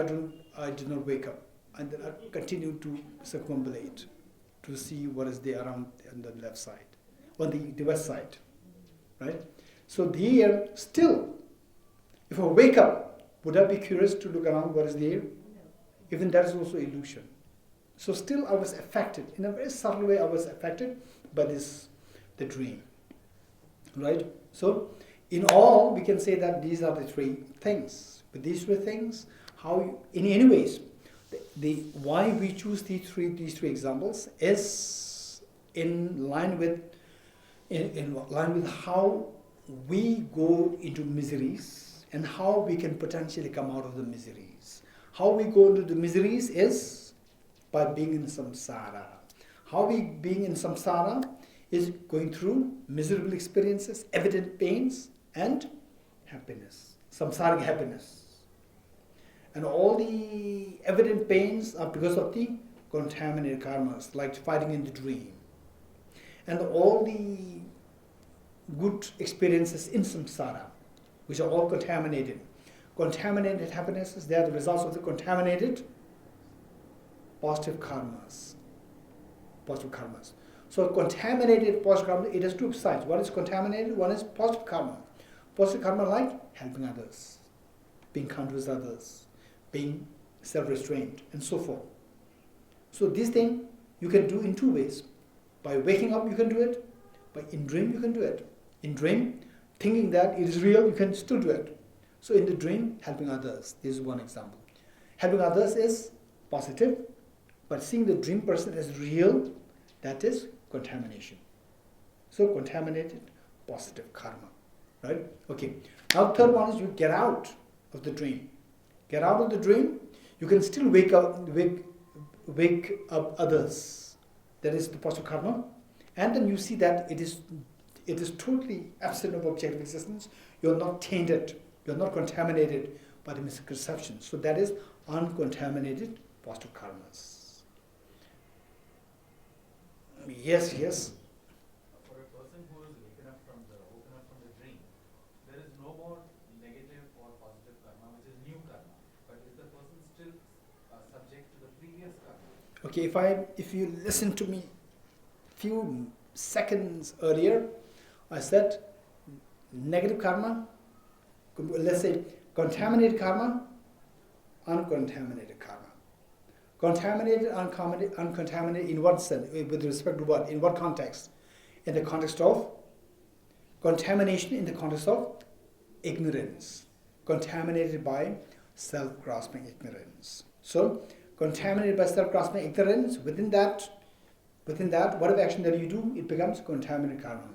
I did not wake up. And then I continued to circumambulate to see what is there around on the left side, on the west side, right? So here, still, if I wake up, would I be curious to look around what is there? Even that is also illusion. So still I was affected. In a very subtle way I was affected by the dream. Right? So in all we can say that these are the 3 things. But these 3 things, in any ways, why we choose these three examples is in line with how we go into miseries and how we can potentially come out of the miseries. How we go into the miseries is by being in samsara. How we being in samsara is going through miserable experiences, evident pains, and happiness, samsaric happiness. And all the evident pains are because of the contaminated karmas, like fighting in the dream. And all the good experiences in samsara, which are all contaminated. Contaminated happinesses, they are the results of the contaminated positive karmas. So contaminated positive karma, it has 2 sides. One is contaminated, one is positive karma. Positive karma like helping others, being kind with others, being self-restrained, and so forth. So this thing you can do in 2 ways. By waking up you can do it, but in dream you can do it. In dream, thinking that it is real, you can still do it. So in the dream, helping others, this is one example. Helping others is positive, but seeing the dream person as real, that is contamination. So contaminated, positive karma. Right? Okay. Now third one is you get out of the dream. Get out of the dream, you can still wake up others. That is the positive karma. And then you see that it is totally absent of objective existence. You're not tainted, you're not contaminated by the misconceptions. So that is uncontaminated positive karmas. Yes. For a person who is woken up from the dream, there is no more negative or positive karma, which is new karma. But is the person still subject to the previous karma? Okay, if you listen to me few seconds earlier, I said negative karma, let's say contaminated karma, uncontaminated karma. Contaminated, uncontaminated in what sense? With respect to what? In what context? In the context of contamination, in the context of ignorance. Contaminated by self-grasping ignorance. So, contaminated by self-grasping ignorance, within that Within that, whatever action that you do, it becomes contaminated karma.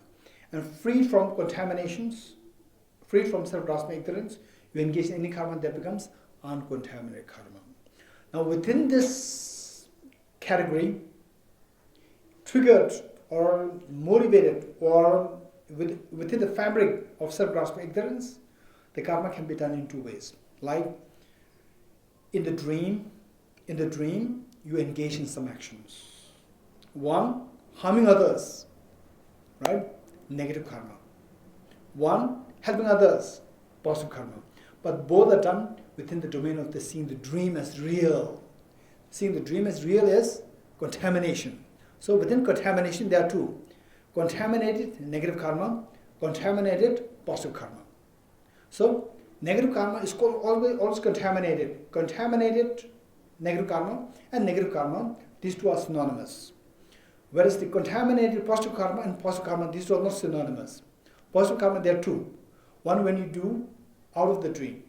And freed from contaminations, freed from self-grasping ignorance, you engage in any karma that becomes uncontaminated karma. Now within this category, triggered or motivated or within the fabric of self-grasping ignorance, the karma can be done in two ways. Like in the dream, you engage in some actions. One, harming others, right? Negative karma. One, helping others, positive karma. But both are done within the domain of the seeing the dream as real. Seeing the dream as real is contamination. So within contamination there are two. Contaminated negative karma, contaminated positive karma. So negative karma is called always contaminated. Contaminated negative karma and negative karma, these two are synonymous. Whereas the contaminated positive karma and positive karma, these two are not synonymous. Positive karma, there are two. One, when you do out of the dream.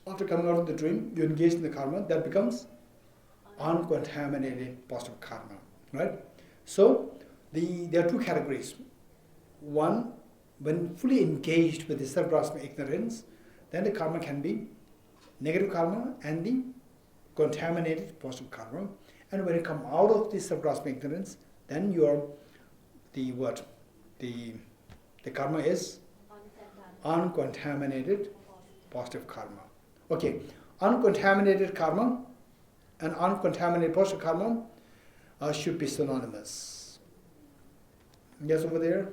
After coming out of the dream, you engage in the karma, that becomes uncontaminated positive karma. Right? So there are two categories. One, when fully engaged with the self-grasping ignorance, then the karma can be negative karma and the contaminated positive karma. And when you come out of the self-grasping ignorance, then the karma is uncontaminated positive karma. Okay, uncontaminated karma and uncontaminated positive karma should be synonymous. Yes, over there?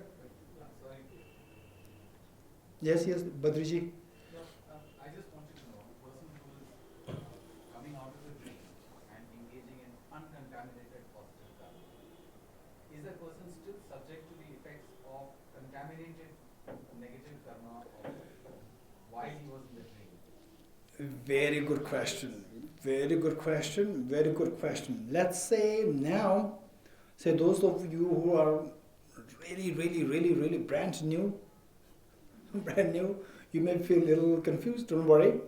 Yes, Badriji. I just wanted to know, a person who is coming out of the dream and engaging in uncontaminated positive karma, is that person still subject to the effects of contaminated negative karma while he was in the dream? Very good question. Very good question. Very good question. Let's say now, say those of you who are really brand new, you may feel a little confused. Don't worry.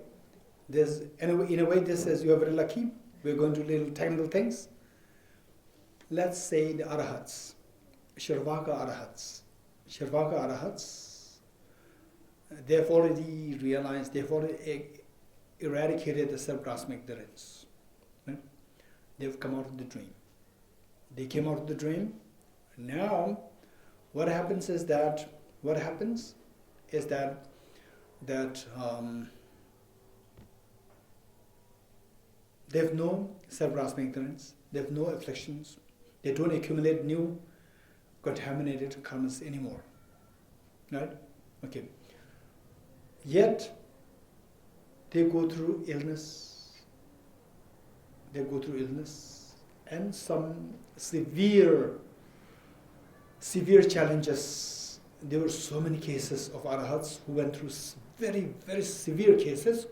In a way, this says you are very lucky. We're going to little technical things. Let's say the arahats, Shravaka arahats, they've already realized, they've already eradicated the self-grasping ignorance. Right? They've come out of the dream. They came out of the dream. Now, what happens is that they have no self-grasping ignorance, they have no afflictions, they don't accumulate new contaminated karmas anymore. Right? Okay. Yet, they go through illness and some severe challenges. There were so many cases of arahats who went through very severe cases,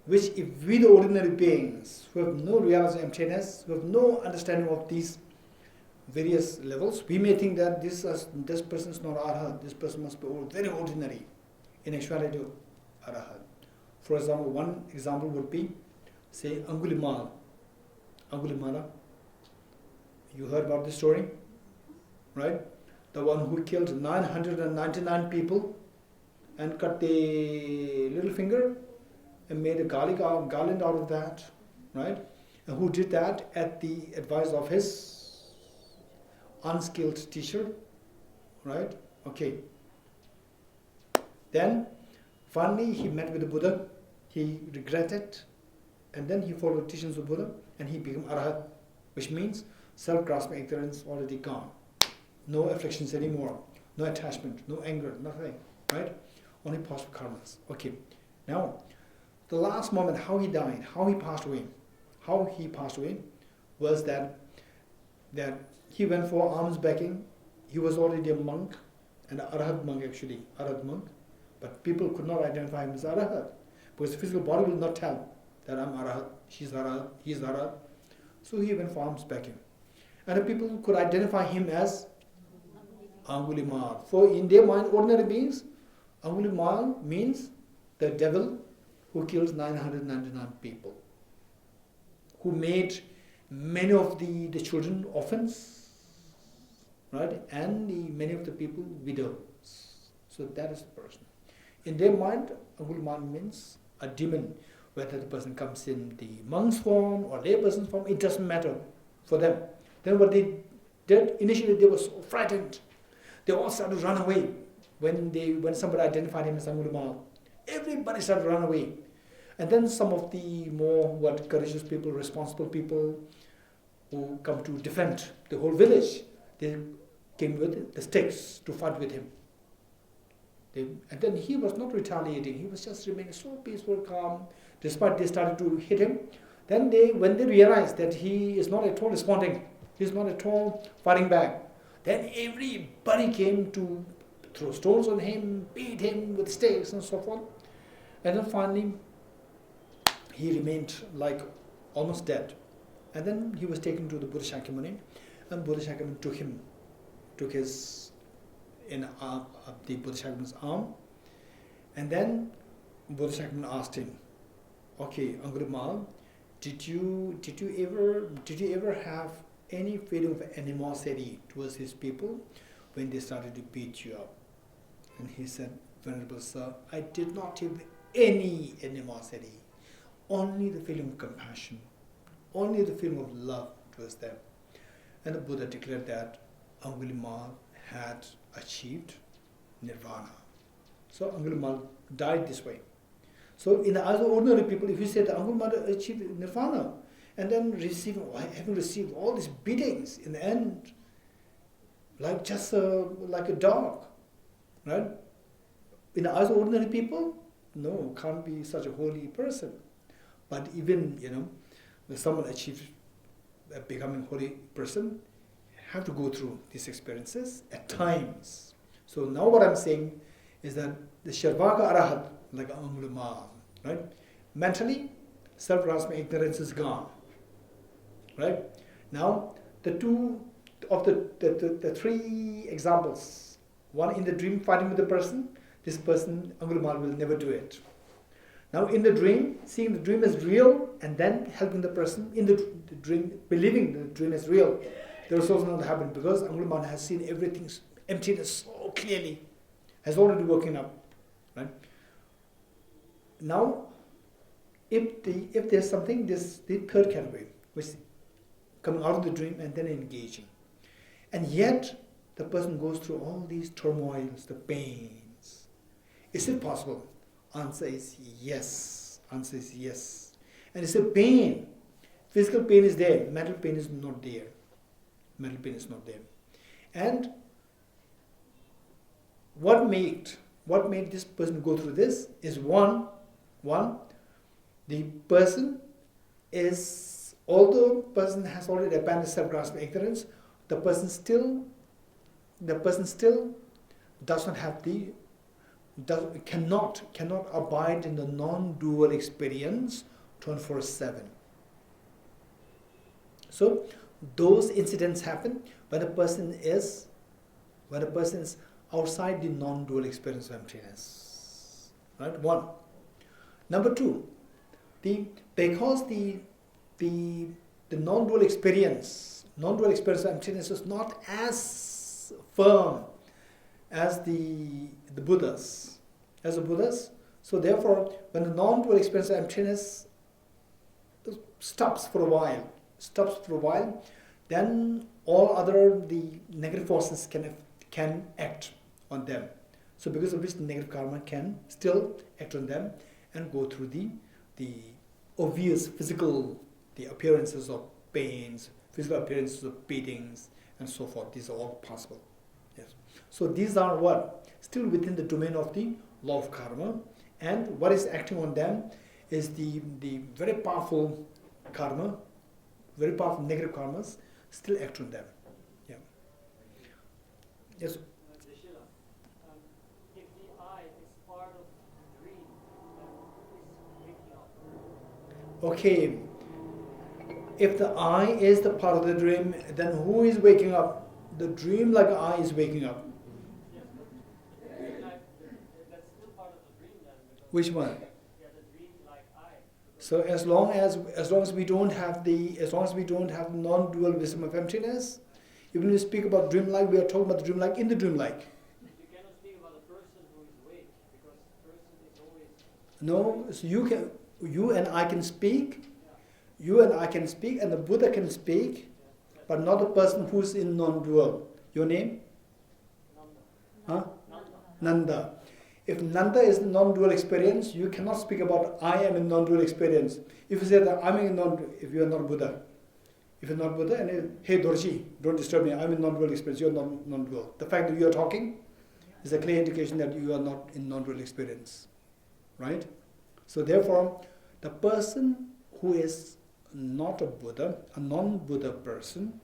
which if we the ordinary beings who have no realization of emptiness, who have no understanding of these various levels, we may think that this person is not arahat, this person must be very ordinary. In actuality, arahat. For example, one example would be, say, Angulimala. You heard about this story, right? The one who killed 999 people and cut the little finger and made a garland out of that, right? And who did that at the advice of his unskilled teacher, right? Okay. Then, finally, he met with the Buddha. He regretted, and then he followed the teachings of Buddha, and he became arahat, which means self-grasping ignorance already gone. No afflictions anymore, no attachment, no anger, nothing, right? Only positive karmas. Okay. Now, the last moment, how he died, how he passed away was that he went for alms begging. He was already a monk, an arahat monk actually, but people could not identify him as arahat because the physical body will not tell that I'm arahat, she's arahat, he's arahat. So he went for alms begging, and the people could identify him as Angulimal. For in their mind, ordinary beings, Angulimal means the devil who kills 999 people, who made many of the children orphans, right? And many of the people widows. So that is the person. In their mind, Angulimala means a demon. Whether the person comes in the monk's form or lay person's form, it doesn't matter for them. Then what they did, initially they were so frightened. They all started to run away when somebody identified him as Angulimala. Everybody started to run away. And then some of the more courageous people, responsible people who come to defend the whole village, they came with the sticks to fight with him. And then he was not retaliating. He was just remaining so peaceful, calm. Despite they started to hit him, then when they realized that he is not at all responding, he is not at all fighting back, then everybody came to throw stones on him, beat him with stakes and so forth. And then finally, he remained like almost dead. And then he was taken to the Buddha Shakyamuni, and Buddha Shakyamuni took his in the Buddha Shakyamuni's arm, and then Buddha Shakyamuni asked him, "Okay, Angulimala, did you ever have any feeling of animosity towards his people when they started to beat you up?" And he said, "Venerable Sir, I did not have any animosity, only the feeling of compassion, only the feeling of love towards them." And the Buddha declared that Angulimala had achieved nirvana. So Angulimala died this way. So in the other ordinary people, if you say that Angulimala achieved nirvana, and then having received all these beatings in the end, like just like a dog, right? In the other ordinary people, no, can't be such a holy person. But even, when someone achieves becoming a holy person, have to go through these experiences at times. So now what I'm saying is that the Sharvaka Arahat, like Angulimala, right? Mentally, self-grasping ignorance is gone. Right? Now, the three examples, one in the dream fighting with the person, this person, Angulimala, will never do it. Now in the dream, seeing the dream as real and then helping the person in the dream, believing the dream is real, there is also not happening because Angulimala has seen everything's emptiness so clearly, has already woken up. Right? Now, if there's something, this the third category, which is coming out of the dream and then engaging. And yet, the person goes through all these turmoils, the pains. Is it possible? Answer is yes. Answer is yes. And it's a pain. Physical pain is there. Mental pain is not there. Mental pain is not there. And what made this person go through this is one, the person is, although person has already abandoned self-grasping ignorance, the person still does not have cannot abide in the non-dual experience 24/7. So those incidents happen when a person is outside the non-dual experience of emptiness. Right? One. Number two, because the non-dual experience of emptiness is not as firm as the Buddhas. So therefore, when the non-dual experience of emptiness stops for a while, then all other the negative forces can act on them. So because of which the negative karma can still act on them and go through the obvious physical, the appearances of pains, physical appearances of beatings, and so forth. These are all possible. Yes. So these are what? Still within the domain of the law of karma, and what is acting on them is the very powerful karma, very powerful negative karmas still act on them. Yeah. Yes. Deshila, if the I is part of the dream, then who is waking up? Okay. If the I is the part of the dream, then who is waking up? The dream like I is waking up. Yes, but the dream like, that's still part of the dream then. Because Which one? Yeah, the dream like I. So as long as we don't have the non-dual wisdom of emptiness, even when we speak about dreamlike, we are talking about the dreamlike in the dreamlike. You cannot speak about a person who is awake because person is always. No, so you and I can speak, and the Buddha can speak, but not the person who's in non-dual. Your name? Huh? Nanda. If Nanda is non-dual experience, you cannot speak about I am in non-dual experience. If you say that I'm in non-dual, if you are not Buddha, and hey Dorji, don't disturb me, I'm in non-dual experience, you're non-dual. The fact that you are talking is a clear indication that you are not in non-dual experience, right? So therefore, the person who is not a Buddha, a non-Buddha person,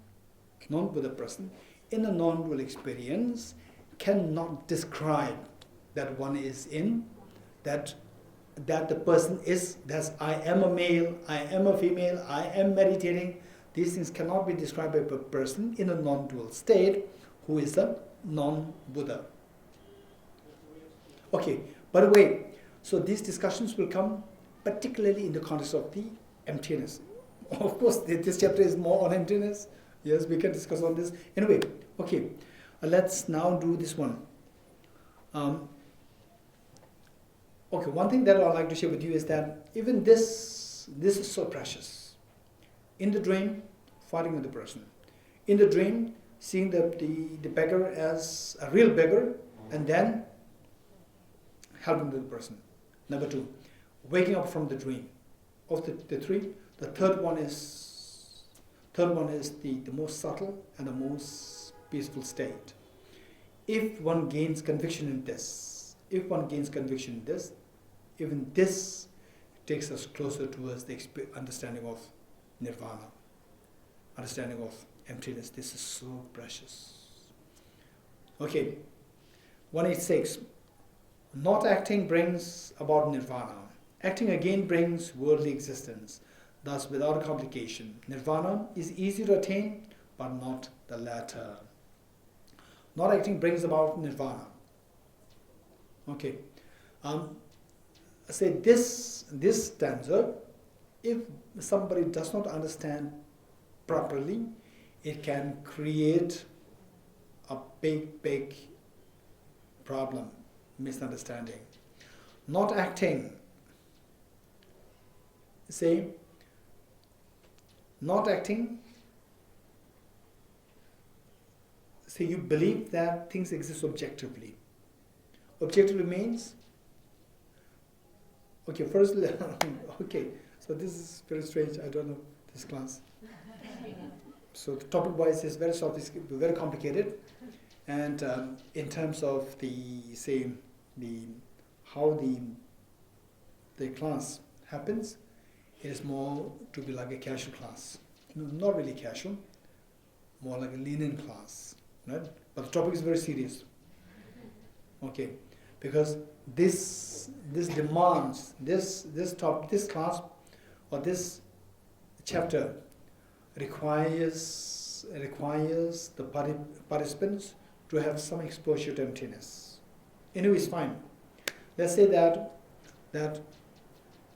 in a non-dual experience cannot describe that one is in, that the person is, that I am a male, I am a female, I am meditating. These things cannot be described by a person in a non-dual state who is a non-Buddha. Okay, by the way, so these discussions will come particularly in the context of the emptiness. Of course, this chapter is more on emptiness. Yes, we can discuss on this. Anyway, okay, let's now do this one. Okay, one thing that I'd like to share with you is that even this is so precious. In the dream, fighting with the person. In the dream, seeing the beggar as a real beggar, and then helping the person. Number 2, waking up from the dream. Of the three, the third one is the most subtle and the most peaceful state. If one gains conviction in this, even this takes us closer towards the understanding of nirvana, understanding of emptiness. This is so precious. Okay, 186. Not acting brings about nirvana. Acting again brings worldly existence. Thus, without complication, nirvana is easy to attain, but not the latter. Not acting brings about nirvana. Okay. Say this stanza, if somebody does not understand properly, it can create a big problem, misunderstanding. Not acting. Say, not acting. Say you believe that things exist objectively. Objectively means, okay, first, okay, so this is very strange, I don't know this class. So the topic-wise is very very complicated, and in terms of how the class happens, it is more to be like a casual class. No, not really casual, more like a lenient class, right? But the topic is very serious. Okay, because this demands this class or this chapter requires the participants to have some exposure to emptiness. Anyway, it's fine. Let's say that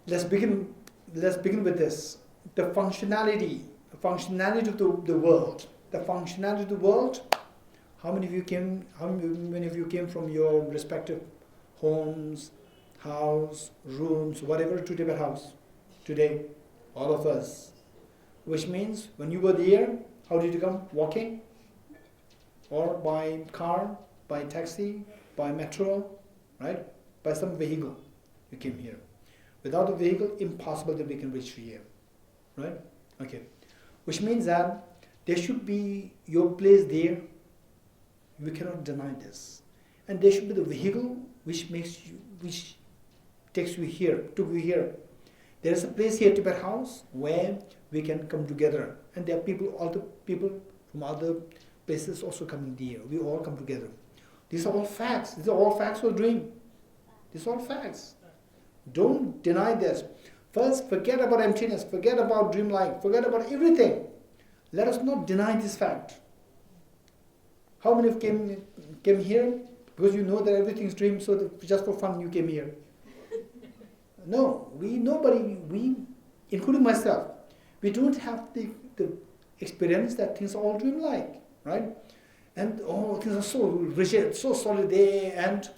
let's begin with this. The functionality of the world. The functionality of the world. How many of you came from your respective homes, house, rooms, whatever, to Tibet House today? All of us. Which means when you were there, how did you come? Walking? Or by car, by taxi, by metro, right? By some vehicle, you came here. Without a vehicle, impossible that we can reach here, right? Okay. Which means that there should be your place there. We cannot deny this. And there should be the vehicle which takes you here, took you here. There is a place here, Tibet House, where we can come together. And there are other people from other places also coming there. We all come together. These are all facts. These are all facts or dream. These are all facts. Don't deny this. First, forget about emptiness, forget about dreamlike, forget about everything. Let us not deny this fact. How many of you came here because you know that everything is dream, so that just for fun you came here? No, we including myself, we don't have the experience that things are all dreamlike, right? And things are so rigid, so solid there, and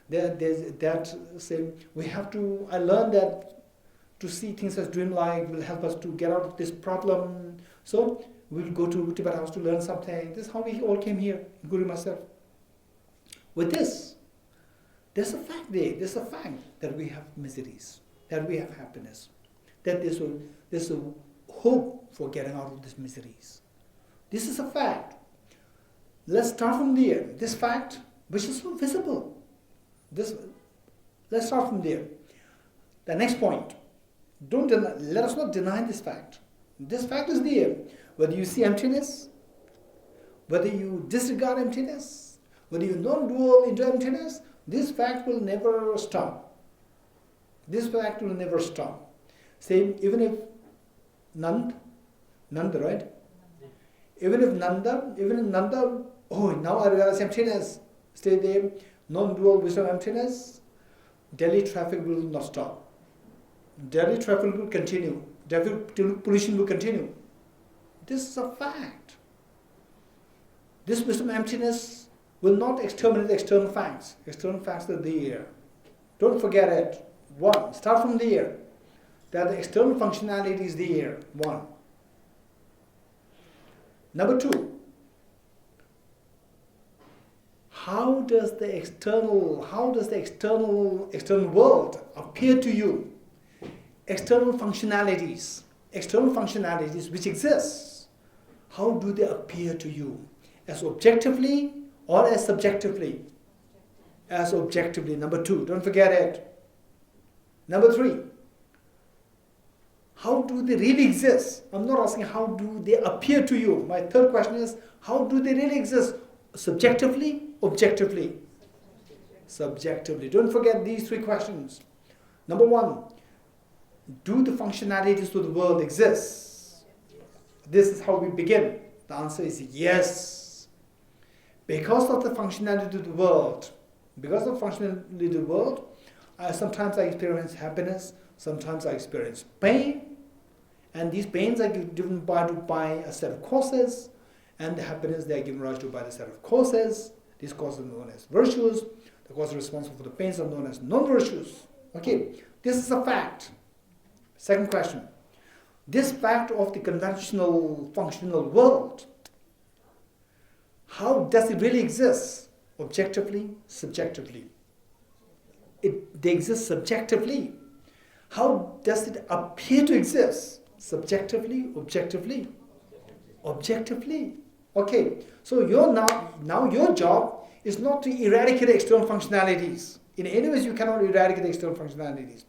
there's that same. I learned that to see things as dreamlike will help us to get out of this problem. So we'll go to Tibet House to learn something. This is how we all came here, including myself. With this, there's a fact there. There's a fact that we have miseries, that we have happiness, that there's a hope for getting out of these miseries. This is a fact. Let's start from there. This fact, which is so visible. Let's start from there. The next point. Let us not deny this fact. This fact is there. Whether you see emptiness, whether you disregard emptiness, whether you don't dwell into emptiness, this fact will never stop. This fact will never stop. Same, even if Nanda, right? Even if Nanda, now I realize emptiness, stay there, non-dual wisdom emptiness, Delhi traffic will not stop. Delhi traffic will continue. Delhi pollution will continue. This is a fact. This wisdom emptiness will not exterminate the external facts. External facts are there. Don't forget it. One, start from there. That the external functionality is there. One. Number two, how does the external world appear to you? External functionalities which exist, how do they appear to you? As objectively or as subjectively? As objectively. Number two, don't forget it. Number three, how do they really exist? I'm not asking how do they appear to you. My third question is, how do they really exist? Subjectively, objectively? Subjectively. Don't forget these three questions. Number one, do the functionalities of the world exist? This is how we begin. The answer is yes. Because of the functionality of the world, sometimes I experience happiness, sometimes I experience pain, and these pains are given by a set of causes, and the happiness they are given rise to by the set of causes. These causes are known as virtues. The causes responsible for the pains are known as non-virtues. Okay, this is a fact. Second question. This fact of the conventional functional world, how does it really exist? Objectively, subjectively. They exist subjectively. How does it appear to exist? Subjectively, objectively? Objectively. Okay, so now your job is not to eradicate external functionalities. In any ways you cannot eradicate external functionalities.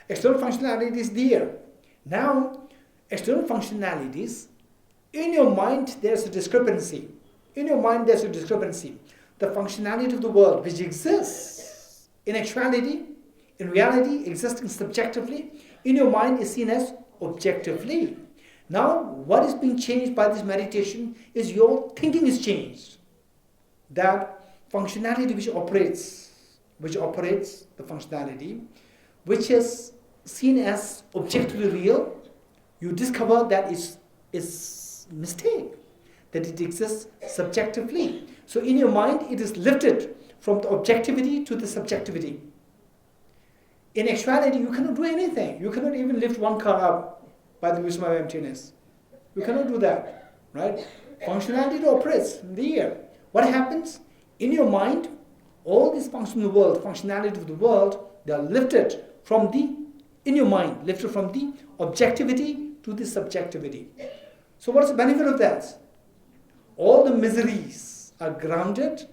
External functionalities there. Now, external functionalities, in your mind there's a discrepancy. The functionality of the world which exists in actuality, in reality, existing subjectively, in your mind is seen as objectively. Now, what is being changed by this meditation is your thinking is changed. That functionality which operates the functionality, which is seen as objectively real, you discover that it's mistake, that it exists subjectively. So in your mind, it is lifted from the objectivity to the subjectivity. In actuality, you cannot do anything. You cannot even lift one car up by the wisdom of emptiness. You cannot do that, right? Functionality operates in the air. What happens? In your mind, all this functionality of the world, they are lifted from the objectivity to the subjectivity. So what is the benefit of that? All the miseries are grounded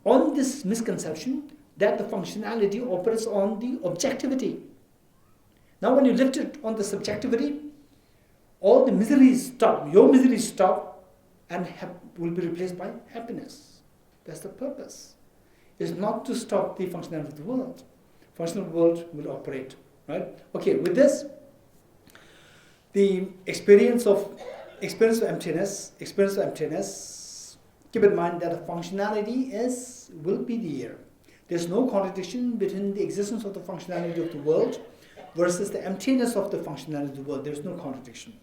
on this misconception that the functionality operates on the objectivity. Now when you lift it on the subjectivity, all the miseries stop, your miseries stop, and will be replaced by happiness. That's the purpose. It's not to stop the functionality of the world. Functional world will operate, right? Okay, with this, the experience of emptiness, keep in mind that the functionality will be there. There's no contradiction between the existence of the functionality of the world versus the emptiness of the functionality of the world. There is no contradiction.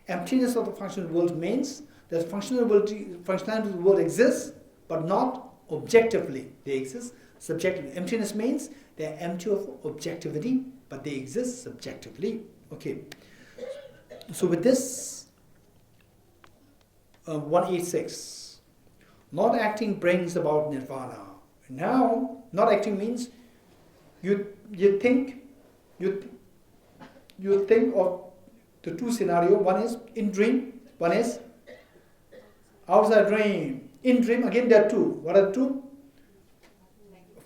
Emptiness of the functional world means that functionality of the world exists, but not objectively. They exist subjectively. Emptiness means they are empty of objectivity, but they exist subjectively. Okay. So with this, 186, not acting brings about nirvana. Now, not acting means you think of the two scenarios. One is in dream, one is outside dream. In dream, again there are two. What are the two?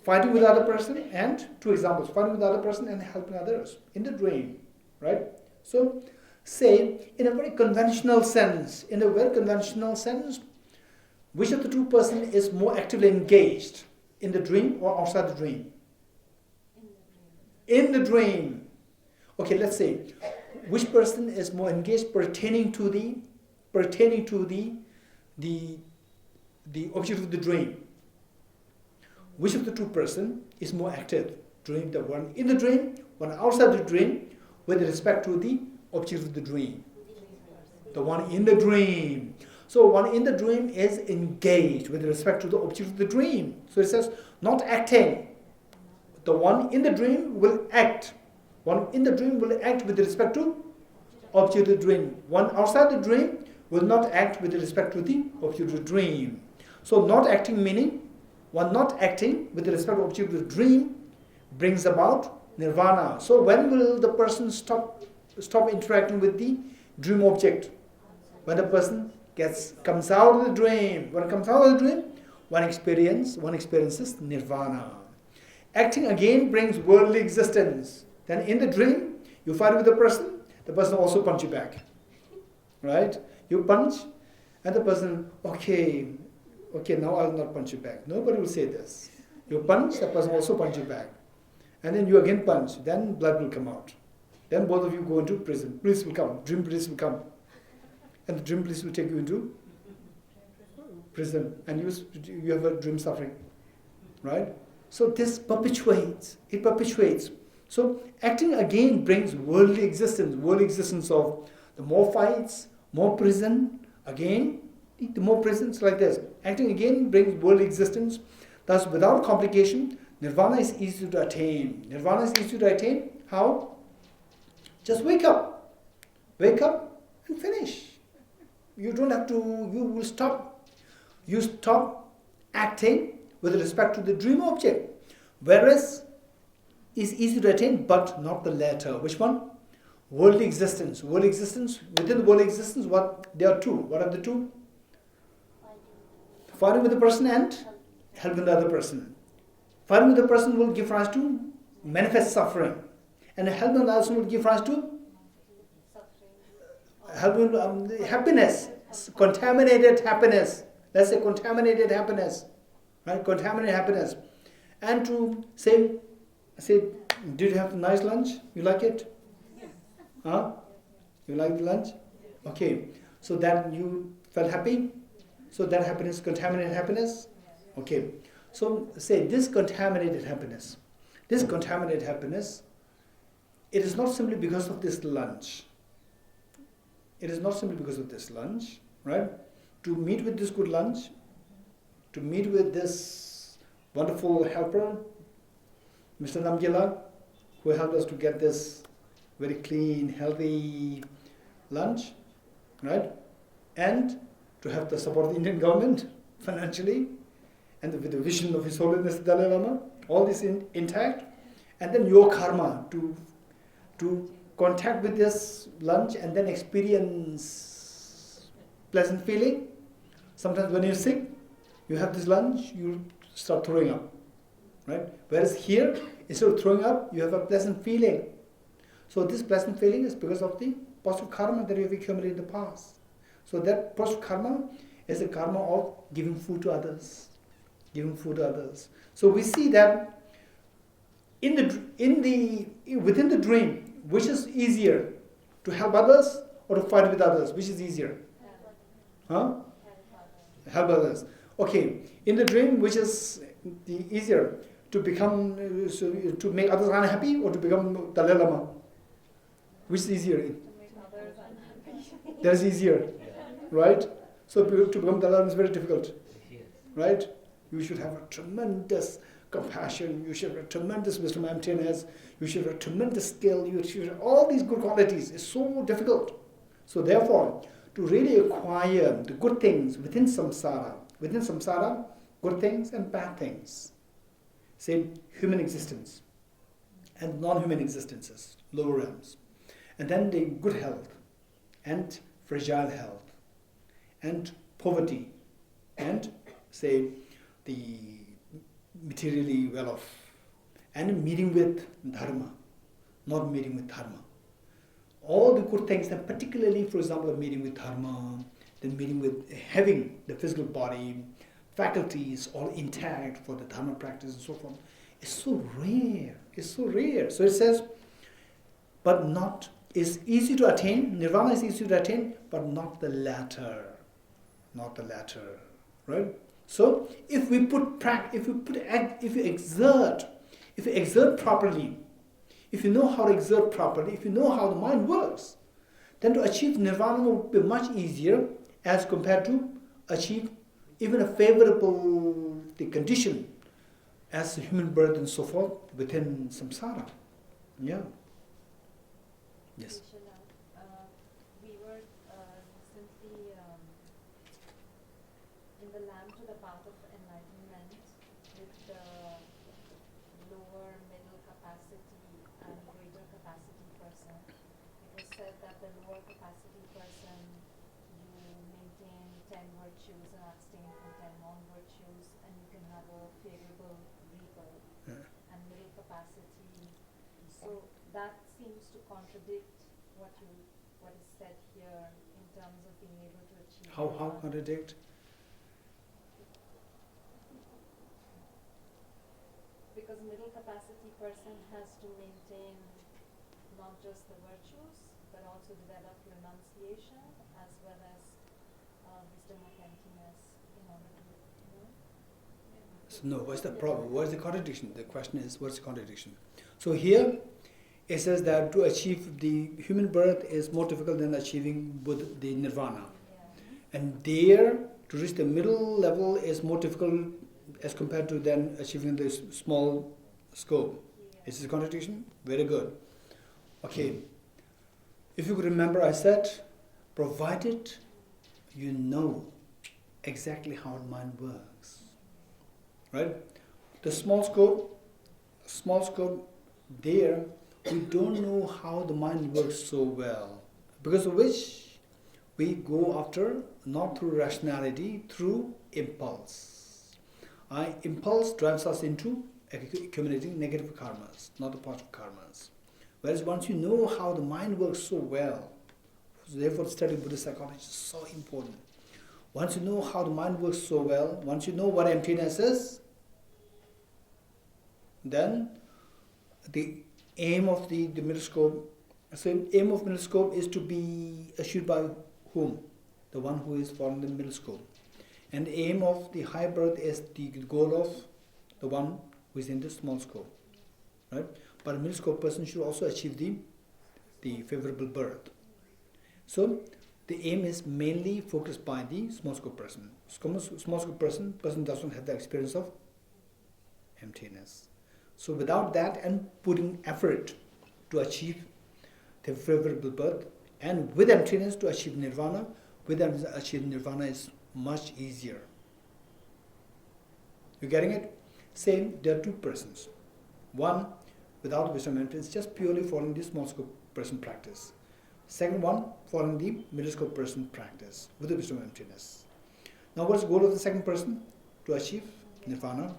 Fighting with the other person, and two examples: fighting with the other person and helping others in the dream, right? So, say in a very conventional sense, which of the two persons is more actively engaged, in the dream or outside the dream? In the dream. Okay, let's say which person is more engaged pertaining to the object of the dream. Which of the two person is more active during the one in the dream, one outside the dream, with respect to the object of the dream? The one in the dream. So one in the dream is engaged with respect to the object of the dream. So it says not acting. The one in the dream will act. One in the dream will act with respect to object of the dream. One outside the dream will not act with respect to the object of the dream. So not acting meaning one not acting with respect to object of the dream brings about nirvana. So when will the person stop interacting with the dream object? When the person comes out of the dream. When it comes out of the dream, one experiences nirvana. Acting again brings worldly existence. Then in the dream, you fight with the person also punch you back. Right? You punch, and the person, okay, now I'll not punch you back. Nobody will say this. You punch, the person also punch you back. And then you again punch, then blood will come out. Then both of you go into prison. Police will come, dream police will come. And the dream police will take you into prison. And you have a dream suffering. Right? So this perpetuates. It perpetuates. So acting again brings worldly existence of the more fights, more prison, again, the more prisons like this. Acting again brings worldly existence. Thus, without complication, nirvana is easy to attain. Nirvana is easy to attain. How? Just wake up. Wake up and finish. You don't have to, you will stop. You stop acting with respect to the dream object. Whereas, is easy to attain, but not the latter. Which one? Worldly existence. Worldly existence. Within the worldly existence, there are two. What are the two? Fighting with the person and helping the other person. Fighting with the person will give rise to manifest suffering, and helping the other person will give rise to happiness, contaminated happiness. Let's say contaminated happiness, right? Contaminated happiness, and to say, did you have a nice lunch? You like it? Huh? You like the lunch? Okay. So that you felt happy? So that happiness, contaminated happiness? Okay. So say this contaminated happiness, it is not simply because of this lunch. It is not simply because of this lunch, right? To meet with this good lunch, to meet with this wonderful helper, Mr. Namgila, who helped us to get this very clean, healthy lunch, right? And to have the support of the Indian government financially, and with the vision of His Holiness Dalai Lama, all this intact, and then your karma to contact with this lunch and then experience pleasant feeling. Sometimes when you're sick, you have this lunch, you start throwing up, right? Whereas here, instead of throwing up, you have a pleasant feeling. So this pleasant feeling is because of the positive karma that you have accumulated in the past. So that positive karma is a karma of giving food to others. So we see that within the dream, which is easier, to help others or to fight with others? Which is easier? Huh? Help others. Okay. In the dream, which is easier, to make others unhappy or to become Dalai Lama? Which is easier? To make others unhappy. That is easier, right? So to become Dalai Lama is very difficult, Yes. right? You should have a tremendous compassion, you should have a tremendous wisdom, emptiness, you should have a tremendous skill, you should have all these good qualities. It's so difficult. So therefore, to really acquire the good things within samsara, good things and bad things, say human existence and non-human existences, lower realms, and then the good health and fragile health and poverty and say the materially well off and meeting with dharma, not meeting with dharma. All the good things, and particularly, for example, meeting with dharma, then meeting with having the physical body, faculties all intact for the dharma practice and so forth, is so rare. It's so rare. So it says, but not, is easy to attain, nirvana is easy to attain, but not the latter. Not the latter. Right? So if we exert properly, if you know how to exert properly, if you know how the mind works, then to achieve nirvana will be much easier as compared to achieve even a favorable condition as human birth and so forth within samsara. Yeah. Yes. We were recently in the Lamb to the Path of Enlightenment with the lower middle capacity and greater capacity person. It was said that the lower capacity person, you maintain 10 virtues and abstain from 10 non-virtues, and you can have a favorable rebirth. Yeah. And middle capacity, so that seems to contradict what is said here in terms of being able to achieve. How contradict? Because middle capacity person has to maintain not just the virtues, but also develop renunciation as well as wisdom of emptiness in order to, So no, what's the problem? What's the contradiction? The question is, what's the contradiction? So here, it says that to achieve the human birth is more difficult than achieving the nirvana. Yeah. And there, to reach the middle level is more difficult as compared to then achieving the small scope. Yeah. Is this a contradiction? Very good. Okay. If you could remember, I said, provided you know exactly how the mind works. Right? The small scope, there, we don't know how the mind works so well. Because of which we go after, not through rationality, through impulse. Impulse drives us into accumulating negative karmas, not the positive karmas. Whereas once you know how the mind works so well, so therefore studying Buddhist psychology is so important. Once you know how the mind works so well, once you know what emptiness is, then the aim of the middle scope, so aim of middle scope is to be achieved by whom? The one who is following the middle scope. And the aim of the high birth is the goal of the one who is in the small scope. Right? But a middle scope person should also achieve the favorable birth. So the aim is mainly focused by the small scope person. Small scope person doesn't have the experience of emptiness. So without that and putting effort to achieve the favorable birth, and with emptiness to achieve nirvana, achieving nirvana is much easier. You getting it? Same, there are two persons. One, without wisdom and emptiness, just purely following the small scope person practice. Second one, following the middle scope person practice with the wisdom and emptiness. Now what's the goal of the second person? To achieve nirvana.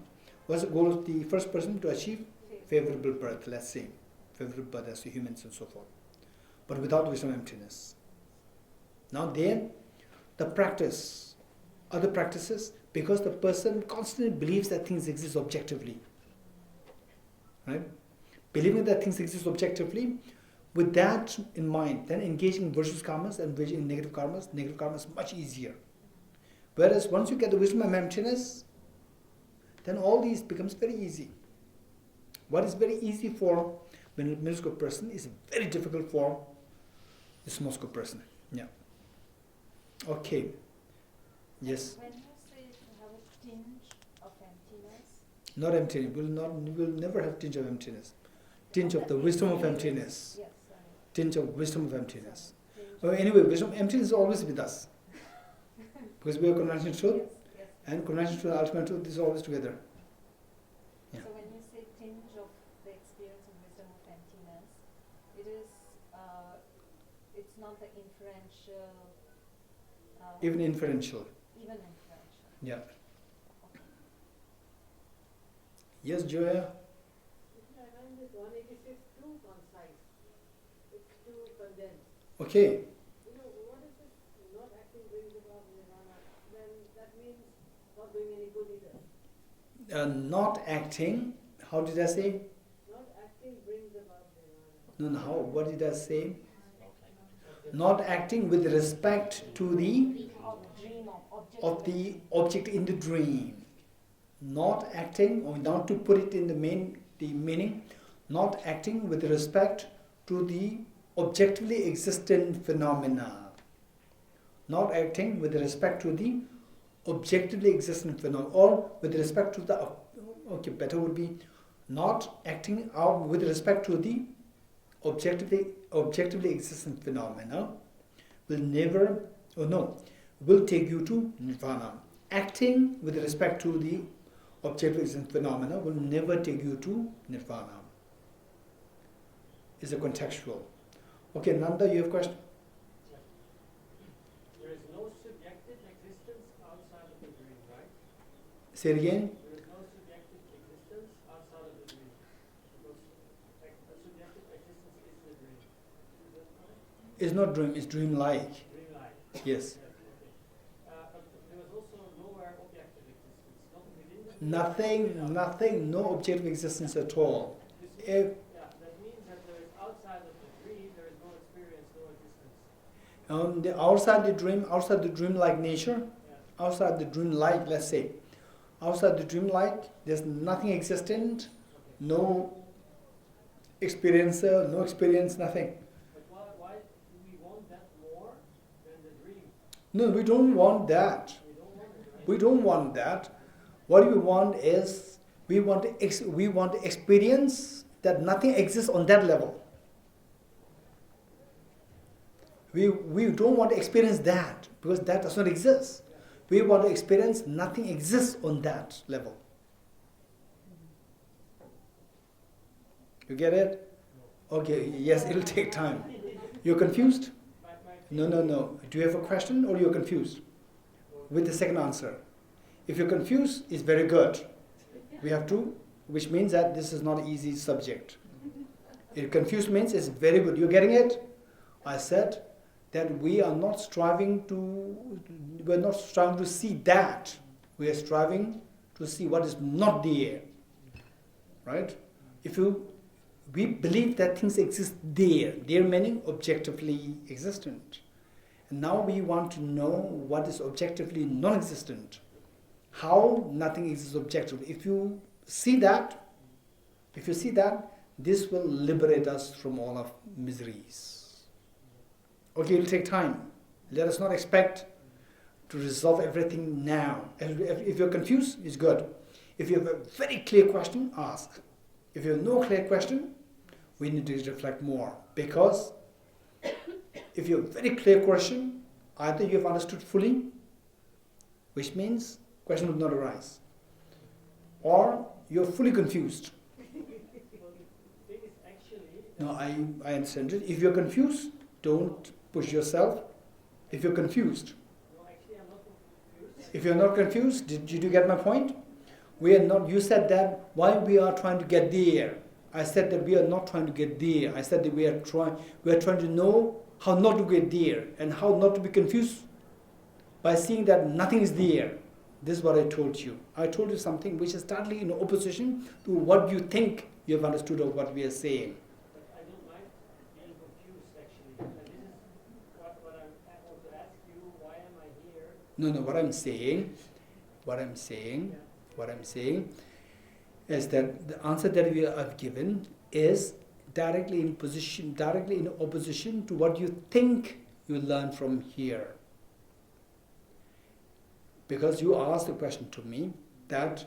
What's the goal of the first person? To achieve favorable birth, let's say. Favorable birth as to humans and so forth. But without wisdom and emptiness. Now then, the practice, other practices, because the person constantly believes that things exist objectively. Right? Believing that things exist objectively, with that in mind, then engaging in virtuous karmas and engaging in negative karmas is much easier. Whereas once you get the wisdom and emptiness, then all these becomes very easy. What is very easy for a middle scope person is very difficult for This Moscow person. Yeah. Okay. Yes. When you say to have a tinge of emptiness, Not emptiness. We'll never have tinge of emptiness. Tinge of the wisdom of emptiness. yes, sorry. Tinge of wisdom of emptiness. Tinge Oh, anyway, wisdom, emptiness is always with us. Because we are conventional truth, yes, yes. and conventional truth, ultimate truth is always together. Yeah. So when you say tinge of the experience of wisdom of emptiness, it is, it's not the inferential, Even inferential. even inferential. Yeah. Okay. Yes, Joya? I find this 186 too concise. It's too condensed. Okay. You know, what is this not acting brings about nirvana? Then that means not doing any good either. Not acting, how did I say? Not acting brings about nirvana. No, how? What did I say? Not acting with respect to the Dream of the object in the dream. Not acting, or not to put it in the meaning, not acting with respect to the objectively existent phenomena. Not acting with respect to the objectively existent phenomena, or with respect to the, okay, better would be not acting out with respect to the objectively existent phenomena will never, will take you to nirvana. Acting with respect to the objectively existent phenomena will never take you to nirvana. It's a contextual. Okay, Nanda, you have a question? There is no subjective existence outside of the dream, right? Say it again. There is no subjective existence outside of the dream. Because a subjective existence is the dream. Is that correct? It's not dream, it's dreamlike. Dreamlike. Yes. Okay. But there was also nowhere objective existence. Not within the dream. Nothing, no objective existence at all. This If, means, that means that there is outside of the dream, there is no experience, no existence. outside the dreamlike nature, Yeah. outside the dreamlike, let's say, outside the dreamlike, there's nothing existent, no experiencer, no experience, nothing. But why do we want that more than the dream? No, we don't want that. We don't want it, right? We don't want that. What we want is, we want to experience that nothing exists on that level. We don't want to experience that, because that does not exist. We want to experience nothing exists on that level. You get it? Okay, yes, it'll take time. You're confused? No. Do you have a question, or you're confused with the second answer? If you're confused, it's very good. We have to, which means that this is not an easy subject. If confused means it's very good. You're getting it? I said that we're not striving to see that. We are striving to see what is not there. Right? We believe that things exist there. There meaning objectively existent. And now we want to know what is objectively non-existent. How nothing exists objectively. If you see that, this will liberate us from all of miseries. Okay, it will take time. Let us not expect to resolve everything now. If you're confused, it's good. If you have a very clear question, ask. If you have no clear question, we need to reflect more. Because if you have a very clear question, either you have understood fully, which means question would not arise, or you're fully confused. No, I understand it. If you're confused, don't push yourself. If you're confused. No, actually I'm not confused. If you're not confused, did you get my point? We are not. You said that why we are trying to get there. I said that we are not trying to get there. I said that we are trying to know how not to get there and how not to be confused by seeing that nothing is there. This is what I told you. I told you something which is totally in opposition to what you think you have understood of what we are saying. But I don't mind being confused actually. And this is what I want to ask you, why am I here? No, what I'm saying is that the answer that we have given is directly in opposition to what you think you learn from here. Because you asked the question to me that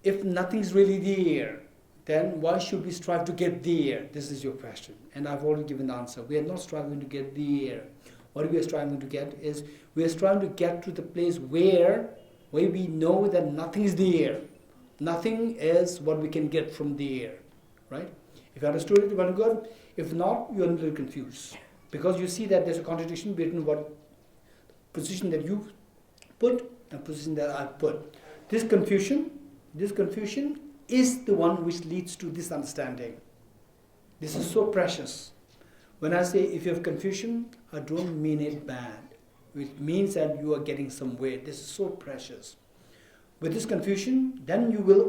if nothing's really there, then why should we strive to get there? This is your question. And I've already given the answer. We are not striving to get there. What we are striving to get is, we are striving to get to the place where we know that nothing is there. Nothing is what we can get from there. Right? If you understood it, you want to go. If not, you are a little confused. Because you see that there's a contradiction between what position that you put and position that I put. This confusion is the one which leads to this understanding. This is so precious. When I say if you have confusion, I don't mean it bad. It means that you are getting somewhere. This is so precious. With this confusion, then you will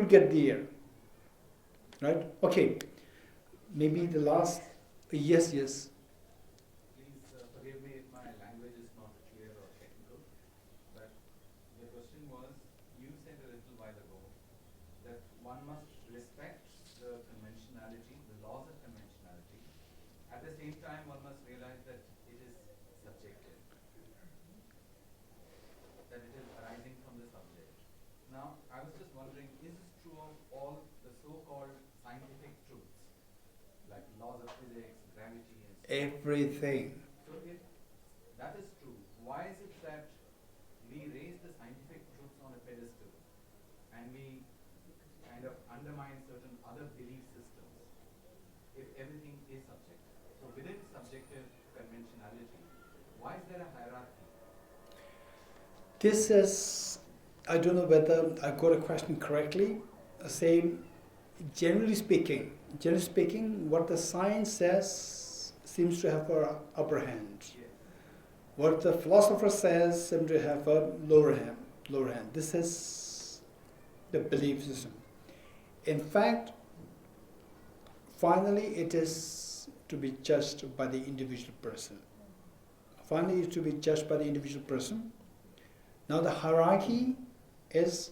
get there. Right? Okay. Maybe the last, yes. Please forgive me if my language is not clear or technical, but the question was, you said a little while ago that one must respect the conventionality, the laws of conventionality. At the same time, one must realize that it is subjective, that it is arising from the subject. Now, I was just wondering, is this true of all the so-called scientific truths, like laws of physics, gravity, and so on? Everything. So if that is true, why is it that we raise the scientific truths on a pedestal and we kind of undermine certain other belief systems if everything is subjective? So within subjective conventionality, why is there a hierarchy? This is, I don't know whether I got a question correctly. Saying, generally speaking, what the science says seems to have an upper hand. Yes. What the philosopher says seems to have a lower hand. This is the belief system. In fact, finally it is to be judged by the individual person. Now the hierarchy is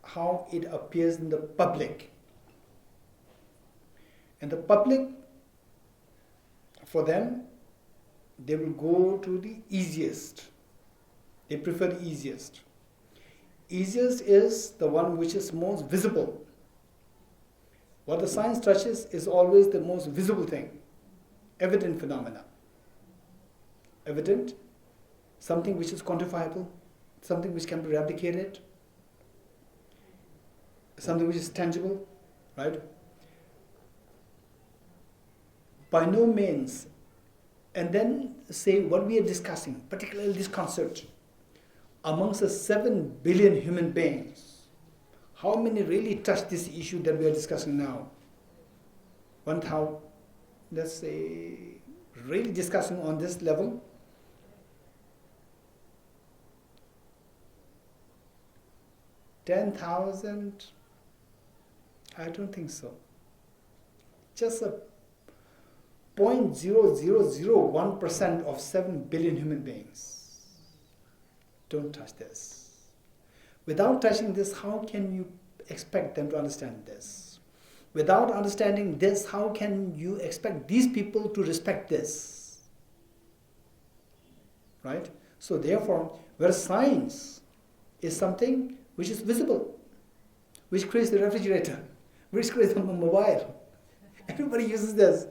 how it appears in the public. And the public, for them, they will go to the easiest. They prefer the easiest. Easiest is the one which is most visible. What the science touches is always the most visible thing. Evident phenomena. Evident, something which is quantifiable, something which can be replicated, something which is tangible, right? By no means. And then say what we are discussing, particularly this concept, amongst the 7 billion human beings, how many really touch this issue that we are discussing now? 1,000, let's say, really discussing on this level? 10,000? I don't think so. Just a 0.0001% of 7 billion human beings don't touch this. Without touching this, how can you expect them to understand this? Without understanding this, how can you expect these people to respect this? Right? So therefore, where science is something which is visible, which creates the refrigerator, which creates the mobile. Everybody uses this.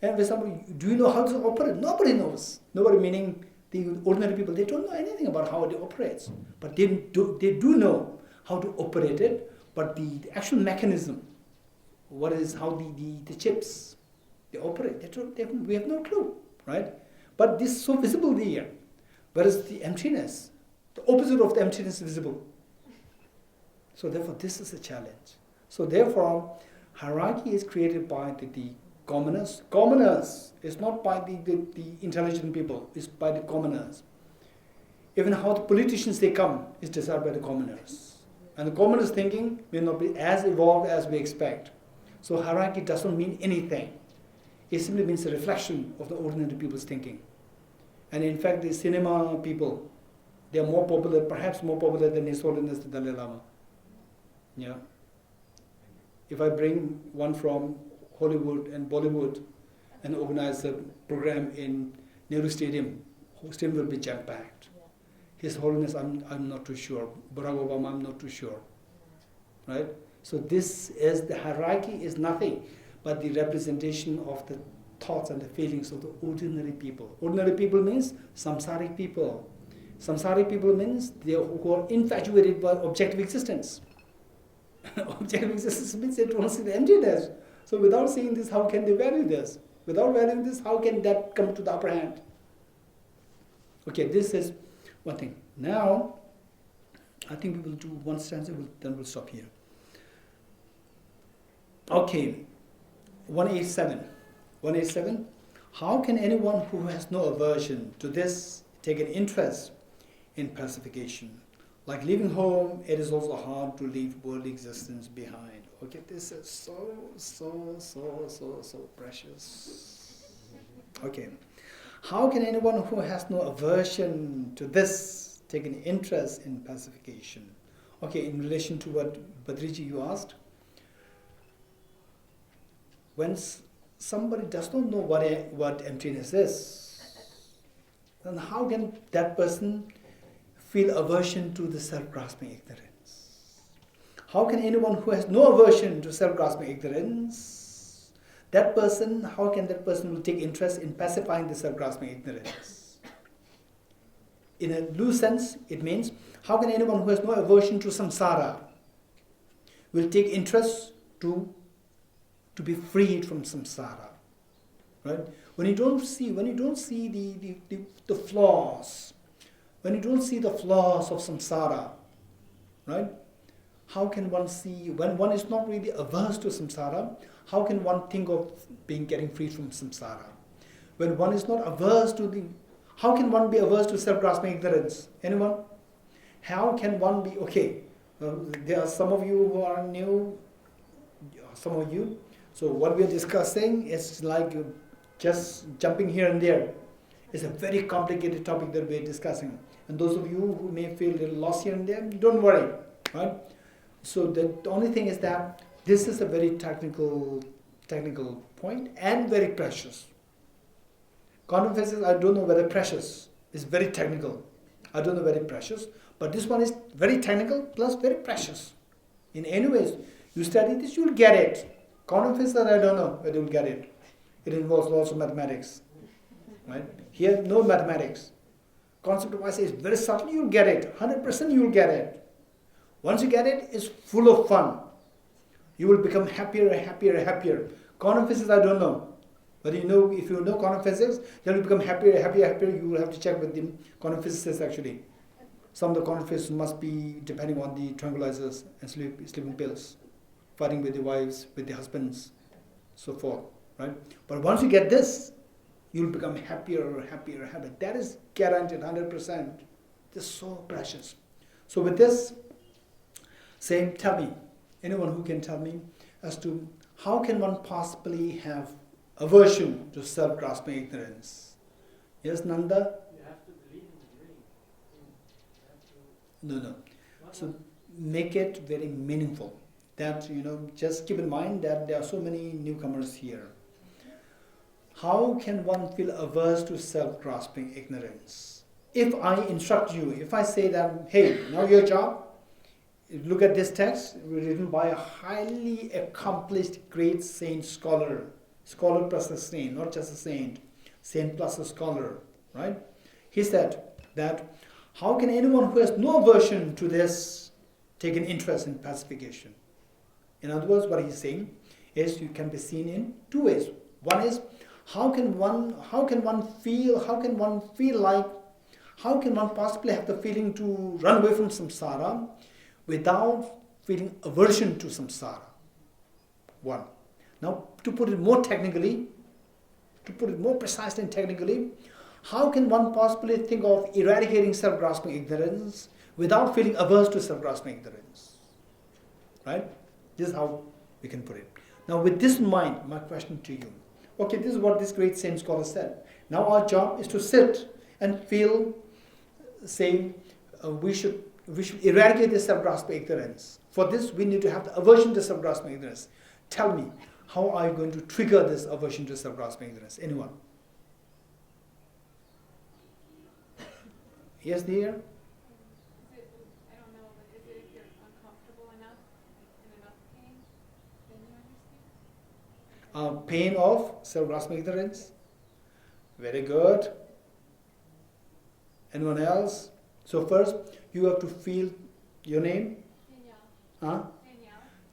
And when somebody, do you know how to operate? Nobody knows. Nobody meaning the ordinary people, they don't know anything about how it operates. But they do know how to operate it, but the actual mechanism, how the chips, they operate, we have no clue, right? But this is so visible there. Whereas the emptiness, the opposite of the emptiness is visible. So therefore, this is a challenge. So therefore, hierarchy is created by the commoners. Commoners is not by the intelligent people, it's by the commoners. Even how the politicians they come is decided by the commoners. And the commoners' thinking may not be as evolved as we expect. So hierarchy doesn't mean anything. It simply means a reflection of the ordinary people's thinking. And in fact, the cinema people, they are more popular, perhaps more popular than His Holiness the Dalai Lama. Yeah. If I bring one from Hollywood and Bollywood and organize a program in Nehru Stadium, stadium will be jam-packed. Yeah. His Holiness, I'm not too sure. Barack Obama, I'm not too sure. Right? So this is, the hierarchy is nothing but the representation of the thoughts and the feelings of the ordinary people. Ordinary people means samsaric people. Samsaric people means they who are infatuated by objective existence. Objective existence means they don't see the emptiness. So without seeing this, how can they value this? Without valuing this, how can that come to the upper hand? Okay, this is one thing. Now, I think we will do one stanza, then we'll stop here. Okay, 187. 187. How can anyone who has no aversion to this take an interest in pacification? Like leaving home, it is also hard to leave worldly existence behind. Okay, this is so precious. Okay. How can anyone who has no aversion to this take an interest in pacification? Okay, in relation to what Badriji you asked, when somebody does not know what emptiness is, then how can that person feel aversion to the self-grasping ignorance? How can anyone who has no aversion to self-grasping ignorance, how can that person will take interest in pacifying the self-grasping ignorance? In a loose sense, it means, how can anyone who has no aversion to samsara will take interest to be freed from samsara? Right? When you don't see the flaws, when you don't see the flaws of samsara, right? How can one see, when one is not really averse to samsara, how can one think of getting free from samsara? When one is not averse to how can one be averse to self-grasping ignorance? Anyone? How can one be, there are some of you who are new, some of you. So what we are discussing is like just jumping here and there. It's a very complicated topic that we are discussing. And those of you who may feel a little lost here and there, don't worry, right? So the only thing is that this is a very technical point and very precious. Quantum physics, I don't know whether precious is very technical. I don't know whether precious, but this one is very technical plus very precious. In any ways, you study this, you'll get it. Quantum physics, I don't know whether you'll get it. It involves lots of mathematics, right? Here, no mathematics. Concept-wise is very subtle, you'll get it. 100% you'll get it. Once you get it, it's full of fun. You will become happier and happier and happier. Quantum physics, I don't know. But if you know quantum physics, then you become happier and happier and happier. You will have to check with the quantum physicists actually. Some of the quantum physicists must be depending on the tranquilizers and sleeping pills, fighting with the wives, with the husbands, so forth, right? But once you get this, you'll become happier and happier and happier. That is guaranteed 100%. This is so precious. So with this, tell me, anyone who can tell me as to how can one possibly have aversion to self-grasping ignorance? Yes, Nanda? You have to believe in the dream. You have to. No. So make it very meaningful. That, just keep in mind that there are so many newcomers here. How can one feel averse to self-grasping ignorance? If I instruct you, if I say that, hey, now your job, look at this text, written by a highly accomplished, great saint scholar plus a saint, not just a saint plus a scholar, right? He said that, how can anyone who has no aversion to this take an interest in pacification? In other words, what he's saying is you can be seen in two ways. One is, how can one possibly have the feeling to run away from samsara without feeling aversion to samsara? One. Now, to put it more precisely and technically, how can one possibly think of eradicating self-grasping ignorance without feeling averse to self-grasping ignorance? Right? This is how we can put it. Now, with this in mind, my question to you. Okay, this is what this great saint scholar said. Now our job is to sit and feel, we should eradicate the self-grasping ignorance. For this, we need to have the aversion to self-grasping ignorance. Tell me, how are you going to trigger this aversion to self-grasping ignorance? Anyone? Yes, dear? Is it, I don't know, but is it if you're uncomfortable enough, in enough pain, then you understand? Pain of self-grasping ignorance. Very good. Anyone else? So first, you have to feel your name. Danielle. Huh?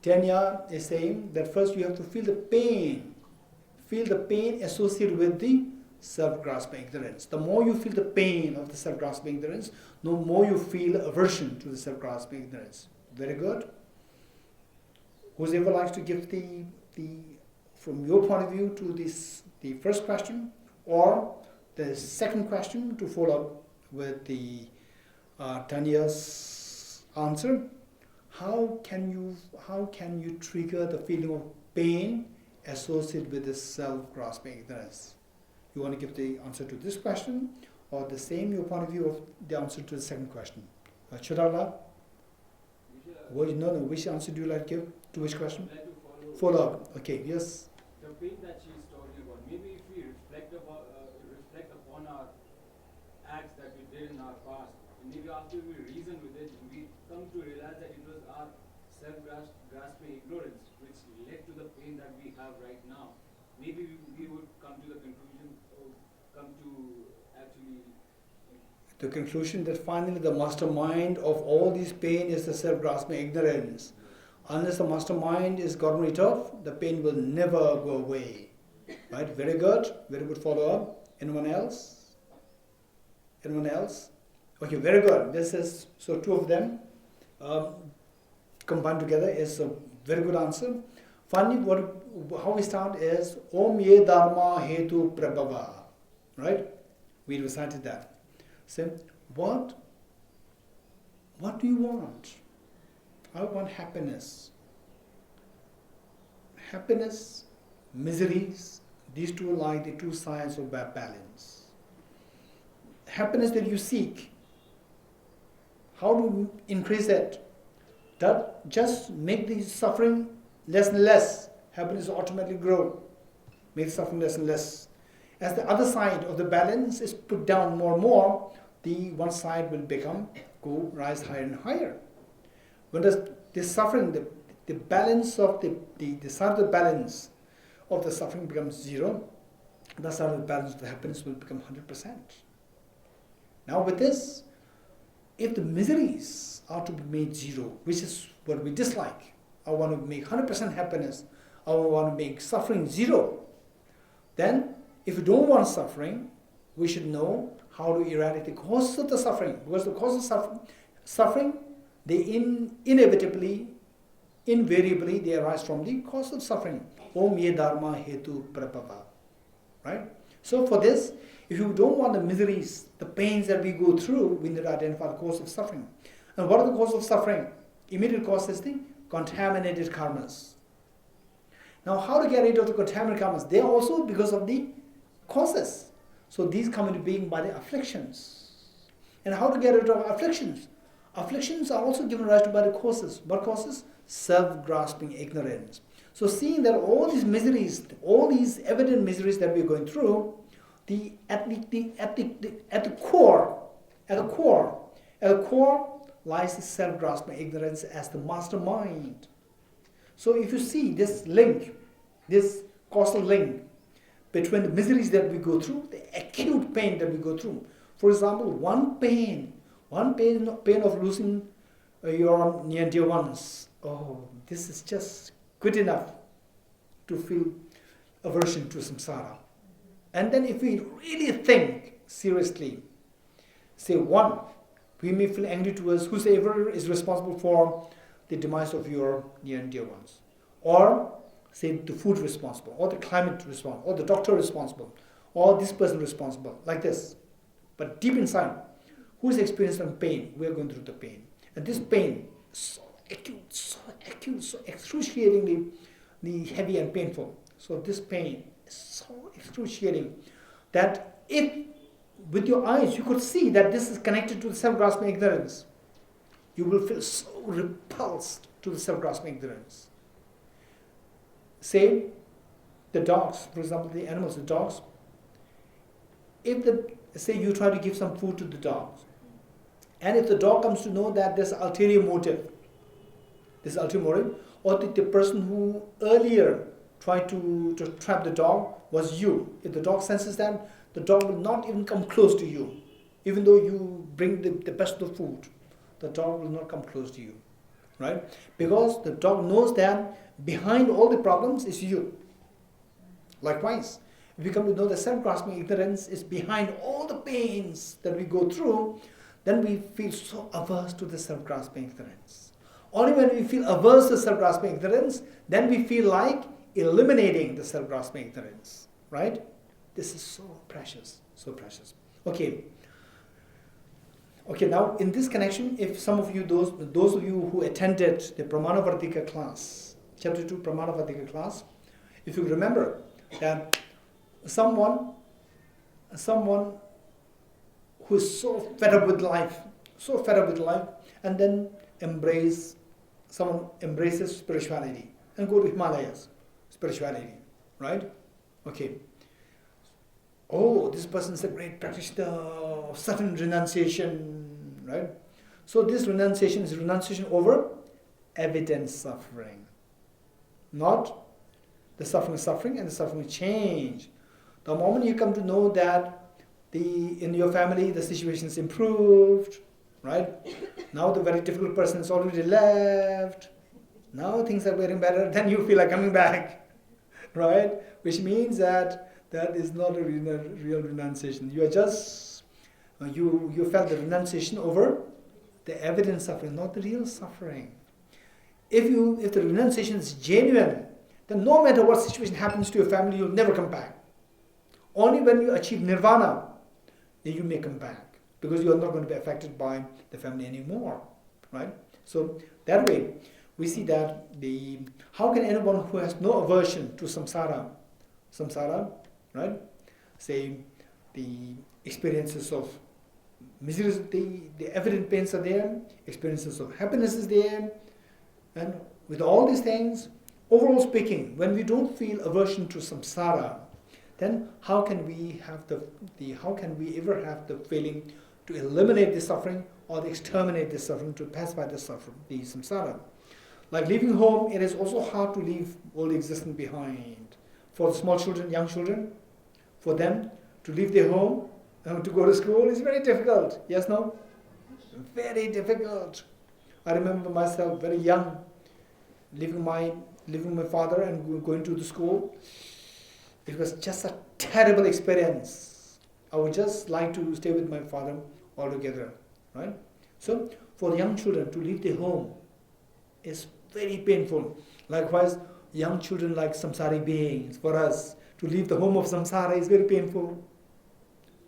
Tanya is saying that first you have to feel the pain. Feel the pain associated with the self-grasping ignorance. The more you feel the pain of the self-grasping ignorance, the more you feel aversion to the self-grasping ignorance. Very good. Whoever likes to give the from your point of view to the first question or the second question to follow up with the Tanya's answer. How can you trigger the feeling of pain associated with the self-grasping ignorance? You want to give the answer to this question or the same your point of view of the answer to the second question? Chudala? Which answer do you like to give to which question? I'd like to Follow up. Okay, yes. The pain that she's talking about, maybe if we reflect upon our acts that we did in our past, and maybe after we reason with it, we come to realize that it was our self-grasping ignorance which led to the pain that we have right now. Maybe we would come to the conclusion, or come to actually The conclusion that finally the mastermind of all this pain is the self-grasping ignorance. Unless the mastermind is gotten rid of, the pain will never go away. Right? Very good follow-up. Anyone else? Anyone else? Okay, very good. This is, so two of them combined together is a very good answer. Finally, how we start is Om Ye Dharma Hetu Prabhava. Right? We recited that. So, what do you want? I want happiness. Happiness, miseries, these two are like the two sides of that balance. Happiness that you seek, how do you increase it? That just make the suffering less and less. Happiness will automatically grow. Make the suffering less and less. As the other side of the balance is put down more and more, the one side will rise higher and higher. When the suffering, the balance of the side of the balance of the suffering becomes zero, the side of the balance of the happiness will become 100%. Now with this, if the miseries are to be made zero, which is what we dislike, I want to make 100% happiness, I want to make suffering zero, then if we don't want suffering, we should know how to eradicate the causes of the suffering. Because the causes of suffering, they invariably, they arise from the cause of suffering. Om Ye Dharma Hetu Prabhava. Right? So for this, if you don't want the miseries, the pains that we go through, we need to identify the cause of suffering. And what are the causes of suffering? Immediate cause is the contaminated karmas. Now how to get rid of the contaminated karmas? They are also because of the causes. So these come into being by the afflictions. And how to get rid of afflictions? Afflictions are also given rise to by the causes. What causes? Self-grasping ignorance. So seeing that all these miseries, all these evident miseries that we are going through, at the core lies the self-grasping ignorance as the mastermind. So if you see this link, this causal link between the miseries that we go through, the acute pain that we go through. For example, one pain of losing your near dear ones. Oh, this is just good enough to feel aversion to samsara. And then if we really think seriously, say one, we may feel angry towards whosoever is responsible for the demise of your near and dear ones. Or say the food responsible, or the climate responsible, or the doctor responsible, or this person responsible, like this. But deep inside, who is experiencing pain? We are going through the pain. And this pain is so acute, so excruciatingly heavy and painful. So this pain is so excruciating that if with your eyes you could see that this is connected to the self-grasping ignorance, you will feel so repulsed to the self-grasping ignorance. Say, the dogs, for example, the animals, the dogs, if say you try to give some food to the dogs, and if the dog comes to know that there's an ulterior motive, or the person who earlier tried to trap the dog was you, if the dog senses that, the dog will not even come close to you. Even though you bring the best of food, the dog will not come close to you, right? Because the dog knows that behind all the problems is you. Likewise, if we come to know that self-grasping ignorance is behind all the pains that we go through, then we feel so averse to the self-grasping ignorance. Only when we feel averse to self-grasping ignorance, then we feel like eliminating the self-grasping ignorance, right? This is so precious, so precious. Okay, now in this connection, if some of you, those of you who attended the Pramanavartika class, chapter 2 Pramanavartika class, if you remember that someone who is so fed up with life, and then someone embraces spirituality and go to Himalayas, spirituality, right? Okay. Oh, this person is a great practitioner of certain renunciation, right? So this renunciation is renunciation over evident suffering, not the suffering and the suffering change. The moment you come to know that in your family the situation is improved, right? Now the very difficult person is already left. Now things are getting better. Then you feel like coming back, right? Which means that is not a real renunciation. You are just you felt the renunciation over the evident suffering, not the real suffering. If the renunciation is genuine, then no matter what situation happens to your family, you'll never come back. Only when you achieve nirvana, then you may come back, because you are not going to be affected by the family anymore, right? So that way, we see that how can anyone who has no aversion to samsara, right? Say the experiences of misery, the evident pains are there, experiences of happiness is there, and with all these things, overall speaking, when we don't feel aversion to samsara, then how can we ever have the feeling to eliminate the suffering or to exterminate the suffering, to pacify the suffering, the samsara? Like leaving home, it is also hard to leave all the existence behind. For the small children, young children, for them to leave their home and to go to school is very difficult. Yes, no? Very difficult. I remember myself very young, leaving my father and going to the school. It was just a terrible experience. I would just like to stay with my father altogether, right? So for the young children to leave their home is very painful. Likewise, young children like samsari beings, for us, to leave the home of samsara is very painful.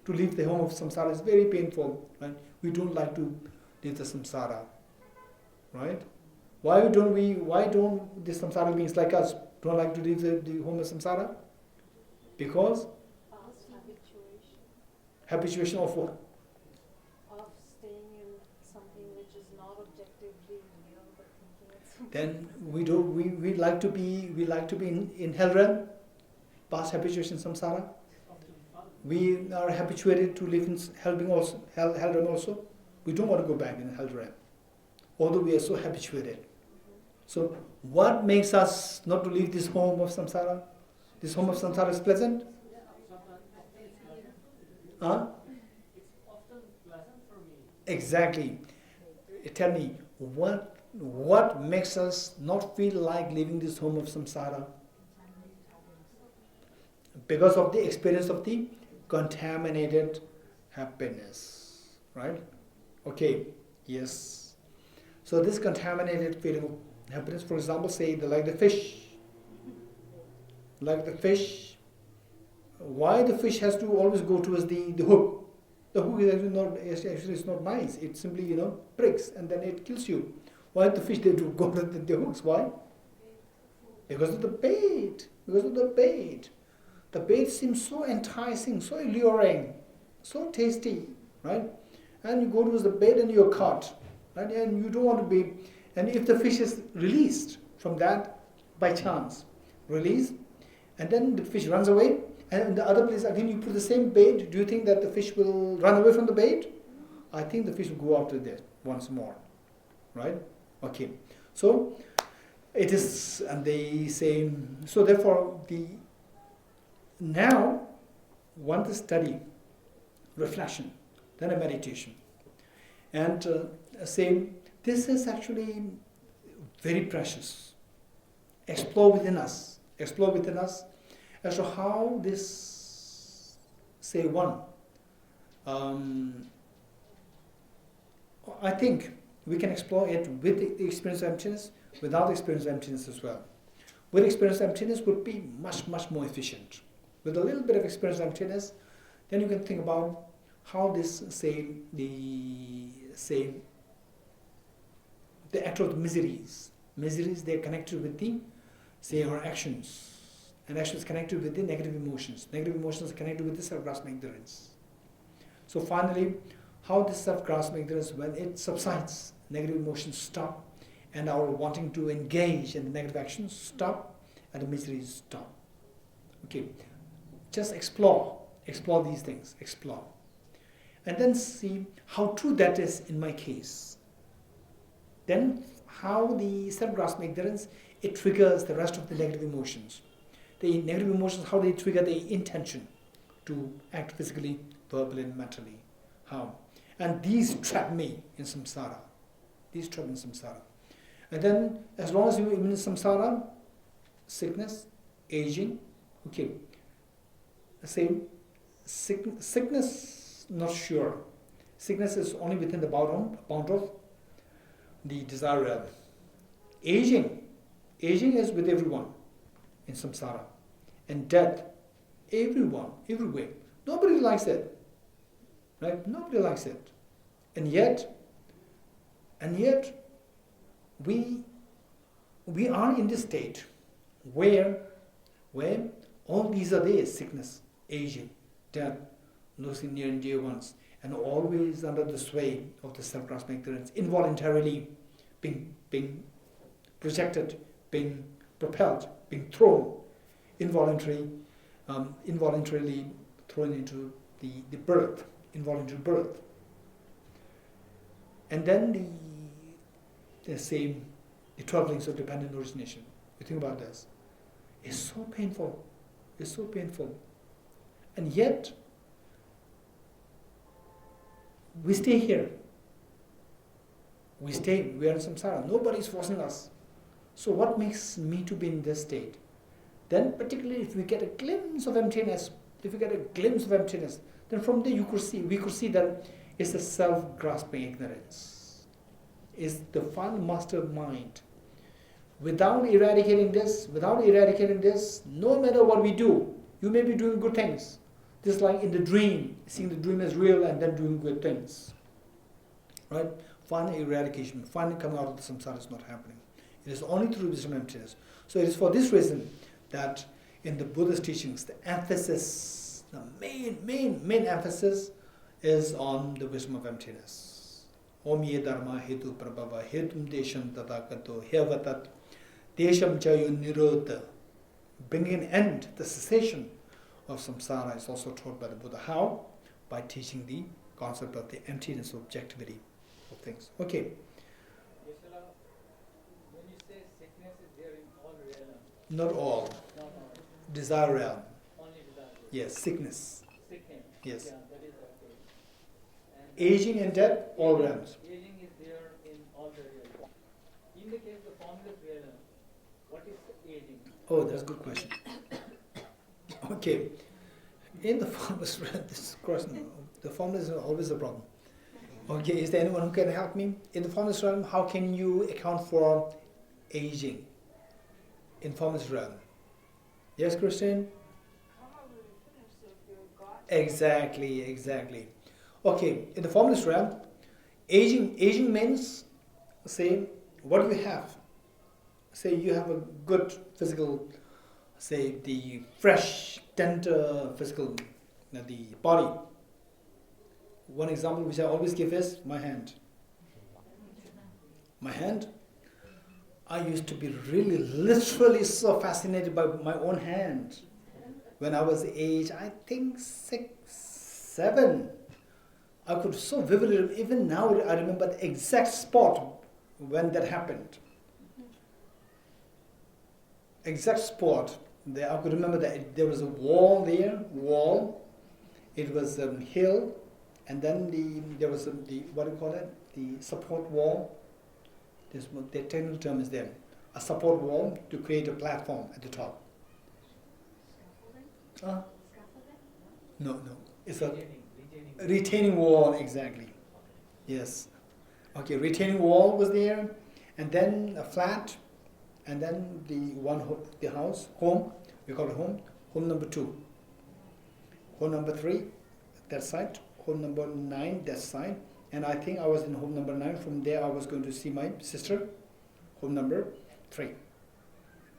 To leave the home of samsara is very painful, right? We don't like to leave the samsara, right? Why don't the samsara beings like us don't like to leave the home of samsara? Because? Habituation of what? Of staying in something which is not objectively real, but thinking it's something. Then we like to be in hell realm, past habituation samsara. We are habituated to live in hell realm also. We don't want to go back in hell realm, although we are so habituated. So what makes us not to leave this home of samsara? This home of samsara is pleasant? Huh? It's often pleasant for me. Exactly. Tell me, what makes us not feel like leaving this home of samsara? Because of the experience of the contaminated happiness, right? Okay, yes. So this contaminated feeling of happiness, for example, say like the fish. Why the fish has to always go towards the hook? The hook is actually not nice. It simply pricks and then it kills you. Why the fish they do go to the hooks? Why? Because of the bait. The bait seems so enticing, so alluring, so tasty, right? And you go towards the bait and you're caught, right? And you don't want to be. And if the fish is released from that by chance, and then the fish runs away, and in the other place again you put the same bait, do you think that the fish will run away from the bait? I think the fish will go after that once more, right? Okay, so it is, and they say, so therefore now one to study reflection, then a meditation, and say this is actually very precious. Explore within us as to how this, say, one. I think we can explore it with the experience of emptiness, without the experience of emptiness as well. With experience of emptiness would be much, much more efficient. With a little bit of experience of emptiness, then you can think about how this, the act of the miseries, they're connected with the, our actions, and actions connected with the negative emotions are connected with the self-grasping ignorance. So finally, how this self-grasping ignorance, when it subsides, negative emotions stop, and our wanting to engage in the negative actions stop, and the miseries stop. Okay, just explore these things, and then see how true that is in my case. Then how the self-grasping ignorance, it triggers the rest of the negative emotions. The negative emotions, how they trigger the intention to act physically, verbally, and mentally. How? And these trap me in samsara. And then, as long as you're in samsara, sickness, aging, okay. Same, sickness, not sure. Sickness is only within the bound of the desire realm. Aging is with everyone in samsara. And death, everyone, everywhere. Nobody likes it. Right? Nobody likes it. And yet we are in this state where all these are there: sickness, aging, death, losing near and dear ones, and always under the sway of the self-grasping ignorance, involuntarily being projected, being propelled, being thrown, involuntarily thrown into the birth, involuntary birth. And then the troublings of dependent origination. You think about this. It's so painful. And yet, we stay here. We are in samsara. Nobody is forcing us. So what makes me to be in this state? Then particularly if we get a glimpse of emptiness, then from there we could see that it's a self-grasping ignorance. It's the final master mind. Without eradicating this, no matter what we do, you may be doing good things. Just like in the dream, seeing the dream as real and then doing good things. Right? Final eradication, final coming out of the samsara is not happening. It is only through wisdom emptiness. So it is for this reason that in the Buddha's teachings, the emphasis, the main emphasis is on the wisdom of emptiness. Om ye dharma hetu prabhava hetum desham tatakato hevatat desham chayo nirodha. Bringing an end, the cessation of samsara is also taught by the Buddha. How? By teaching the concept of the emptiness of objectivity of things. Okay. Yeshala, when you say sickness is there in all realms? Not all. Not all. Desire realm. Only desire. Yes, sickness. Sickness. Yes. Yeah, that is okay. And Aging and death, all realms. aging is there in all the realms. In the case of the formless realm, what is aging? Oh, that's a good question. Okay. In the formless realm, the formless is always a problem. Okay, is there anyone who can help me? In the formless realm, how can you account for aging in formless realm? Yes, Christine? Exactly. Okay, in the formless realm, aging means, say, what do you have? Say you have a good physical, say the fresh, tender physical, the body. One example which I always give is my hand. I used to be really literally so fascinated by my own hand. When I was age, I think 6, 7, I could so vividly, even now I remember the exact spot when that happened. Exact spot. There, I could remember that there was a wall there, it was a hill, and then there was what do you call it? The support wall. This, the technical term is there. A support wall to create a platform at the top. No. It's a retaining wall, exactly. Yes. Okay, retaining wall was there, and then a flat, and then the house, home, we call it home number 2. Home number 3, that side, home number 9, that side, and I think I was in home number 9. From there I was going to see my sister, home number 3,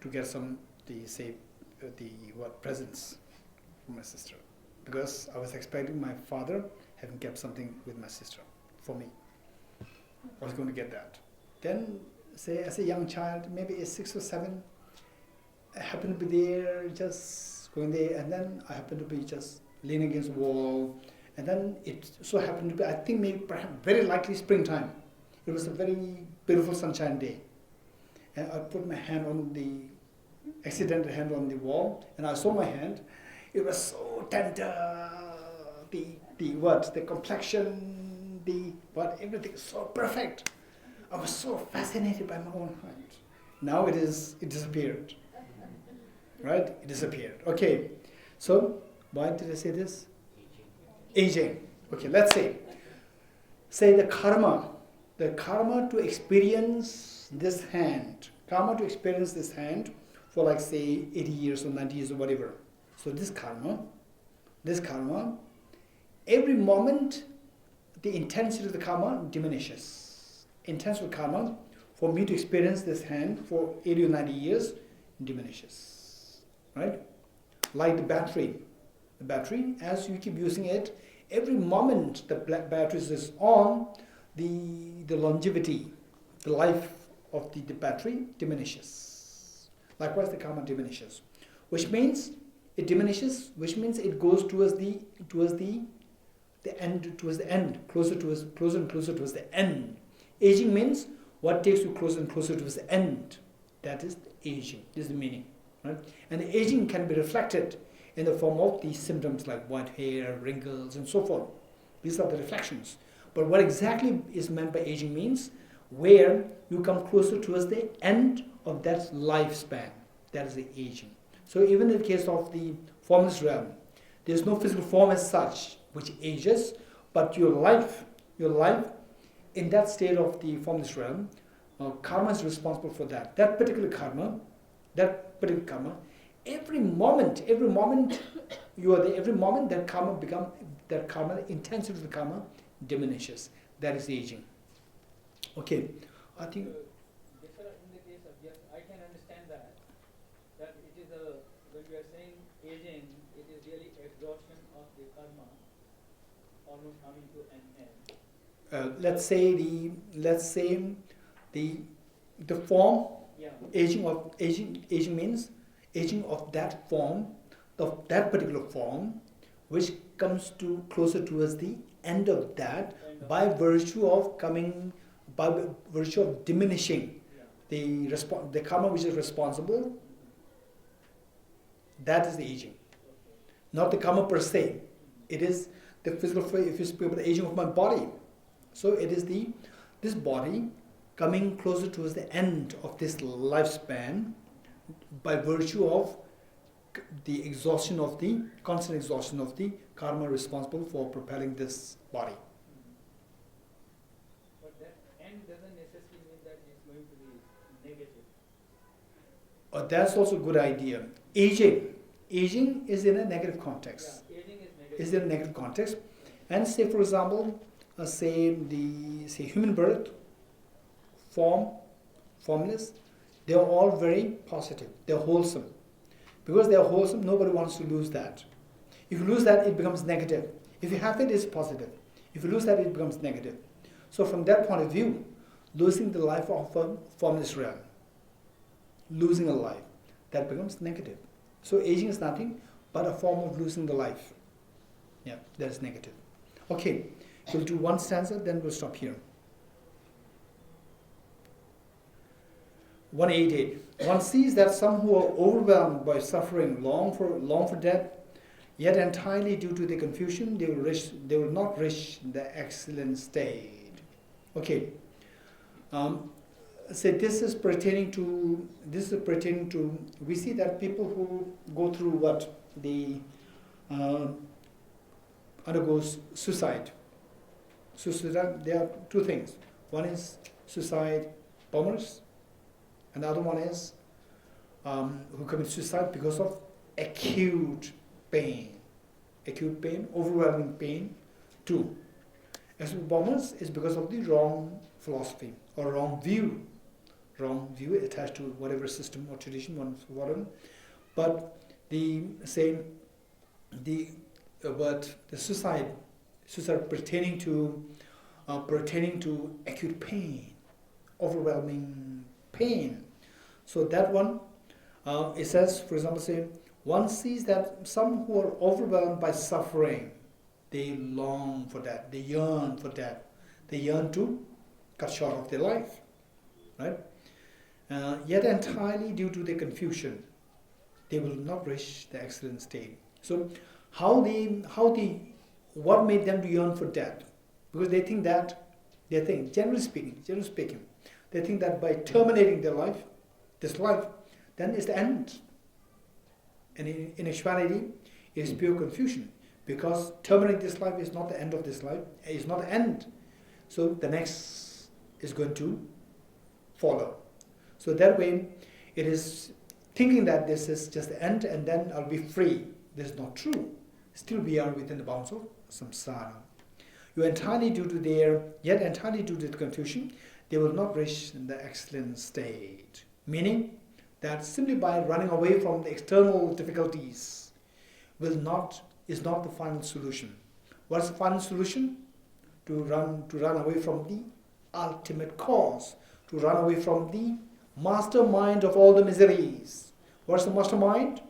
to get some, presents for my sister. Because I was expecting my father having kept something with my sister for me. I was going to get that. Then, say as a young child, maybe a 6 or 7, I happened to be there, just going there, and then I happened to be just leaning against the wall, and then it so happened to be, I think maybe perhaps very likely springtime. It was a very beautiful sunshine day. And I put my hand on accidental hand on the wall, and I saw my hand. It was so tender, the complexion, everything so perfect. I was so fascinated by my own hand. Now it disappeared. Right? It disappeared. Okay. So, why did I say this? Aging. Okay, let's say the karma to experience this hand for like say 80 years or 90 years or whatever. So this karma, every moment the intensity of the karma diminishes. Intensity of karma for me to experience this hand for 80 or 90 years diminishes. Right? Like the battery, as you keep using it, every moment the battery is on, the longevity, the life of the battery diminishes. Likewise, the karma diminishes, which means it goes towards the end, closer and closer towards the end. Aging means what takes you closer and closer towards the end. That is aging. This is the meaning, right? And the aging can be reflected in the form of these symptoms like white hair, wrinkles, and so forth. These are the reflections. But what exactly is meant by aging means where you come closer towards the end of that lifespan. That is the aging. So even in the case of the formless realm, there is no physical form as such which ages, but your life in that state of the formless realm, karma is responsible for that. That particular karma, every moment you are there, every moment that karma, the intensity of the karma diminishes. That is aging. Okay, I think. In the case of yes, I can understand that it is when we are saying aging, it is really exhaustion of the karma, almost coming to an end. Let's say the form. Yeah. Aging means aging of that form, of that particular form, which comes to closer towards the end of that by virtue of diminishing the karma which is responsible. That is the aging, not the karma per se. It is the physical. If you speak about the aging of my body, so it is this body coming closer towards the end of this lifespan by virtue of the constant exhaustion of the karma responsible for propelling this body. But that end doesn't necessarily mean that it's going to be negative. That's also a good idea. Aging is in a negative context. Yeah, aging is negative. Is in a negative context. And say, for example, say human birth, formless, they are all very positive. They are wholesome. Because they are wholesome, nobody wants to lose that. If you lose that, it becomes negative. If you have it, it's positive. If you lose that, it becomes negative. So from that point of view, losing the life of a formless realm, losing a life, that becomes negative. So aging is nothing but a form of losing the life. Yeah, that is negative. Okay, we'll do one stanza, then we'll stop here. 188. One sees that some who are overwhelmed by suffering long for death, yet entirely due to the confusion, they will not reach the excellent state. Okay. So this is pertaining to. We see that people who go through what the undergoes suicide. Suicide. There are two things. One is suicide bombers, and the other one is who commit suicide because of acute pain, overwhelming pain. Two. As with bombers, is because of the wrong philosophy or wrong view attached to whatever system or tradition one's following. But the suicide pertaining to acute pain, overwhelming pain. So that one, it says, for example, say one sees that some who are overwhelmed by suffering, they long for that, they yearn for that, they yearn to cut short of their life, right? Yet entirely due to their confusion, they will not reach the excellent state. So, what made them to yearn for death? Because they think, generally speaking, they think that by terminating this life, then it's the end. And in actuality, it is pure confusion. Because terminating this life is not the end of this life, it is not the end. So the next is going to follow. So that way, it is thinking that this is just the end and then I'll be free. This is not true. Still we are within the bounds of samsara. Yet entirely due to the confusion, they will not reach the excellent state. Meaning that simply by running away from the external difficulties is not the final solution. What's the final solution? To run away from the ultimate cause, to run away from the mastermind of all the miseries. What's the mastermind?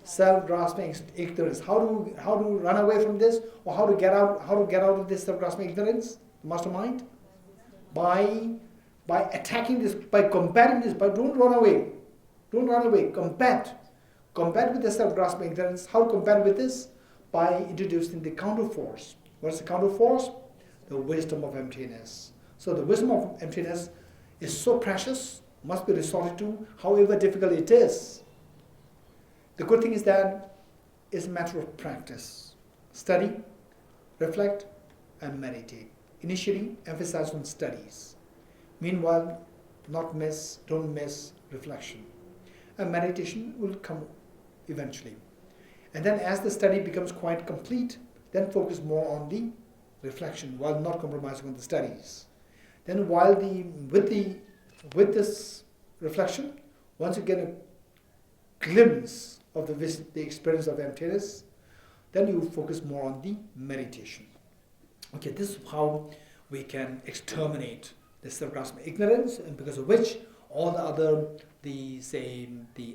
Self-grasping ignorance. How to run away from this, or how to get out of this self-grasping ignorance? Mastermind? By attacking this, by combating this, don't run away. Don't run away. Combat with the self-grasping ignorance. How to combat with this? By introducing the counterforce. What is the counterforce? The wisdom of emptiness. So the wisdom of emptiness is so precious, must be resorted to, however difficult it is. The good thing is that it's a matter of practice. Study, reflect, and meditate. Initially, emphasize on studies. Meanwhile, don't miss reflection. And meditation will come eventually. And then as the study becomes quite complete, then focus more on the reflection while not compromising on the studies. Then with this reflection, once you get a glimpse of the experience of emptiness, then you focus more on the meditation. Okay, this is how we can exterminate the self-grasping ignorance, and because of which all the other, the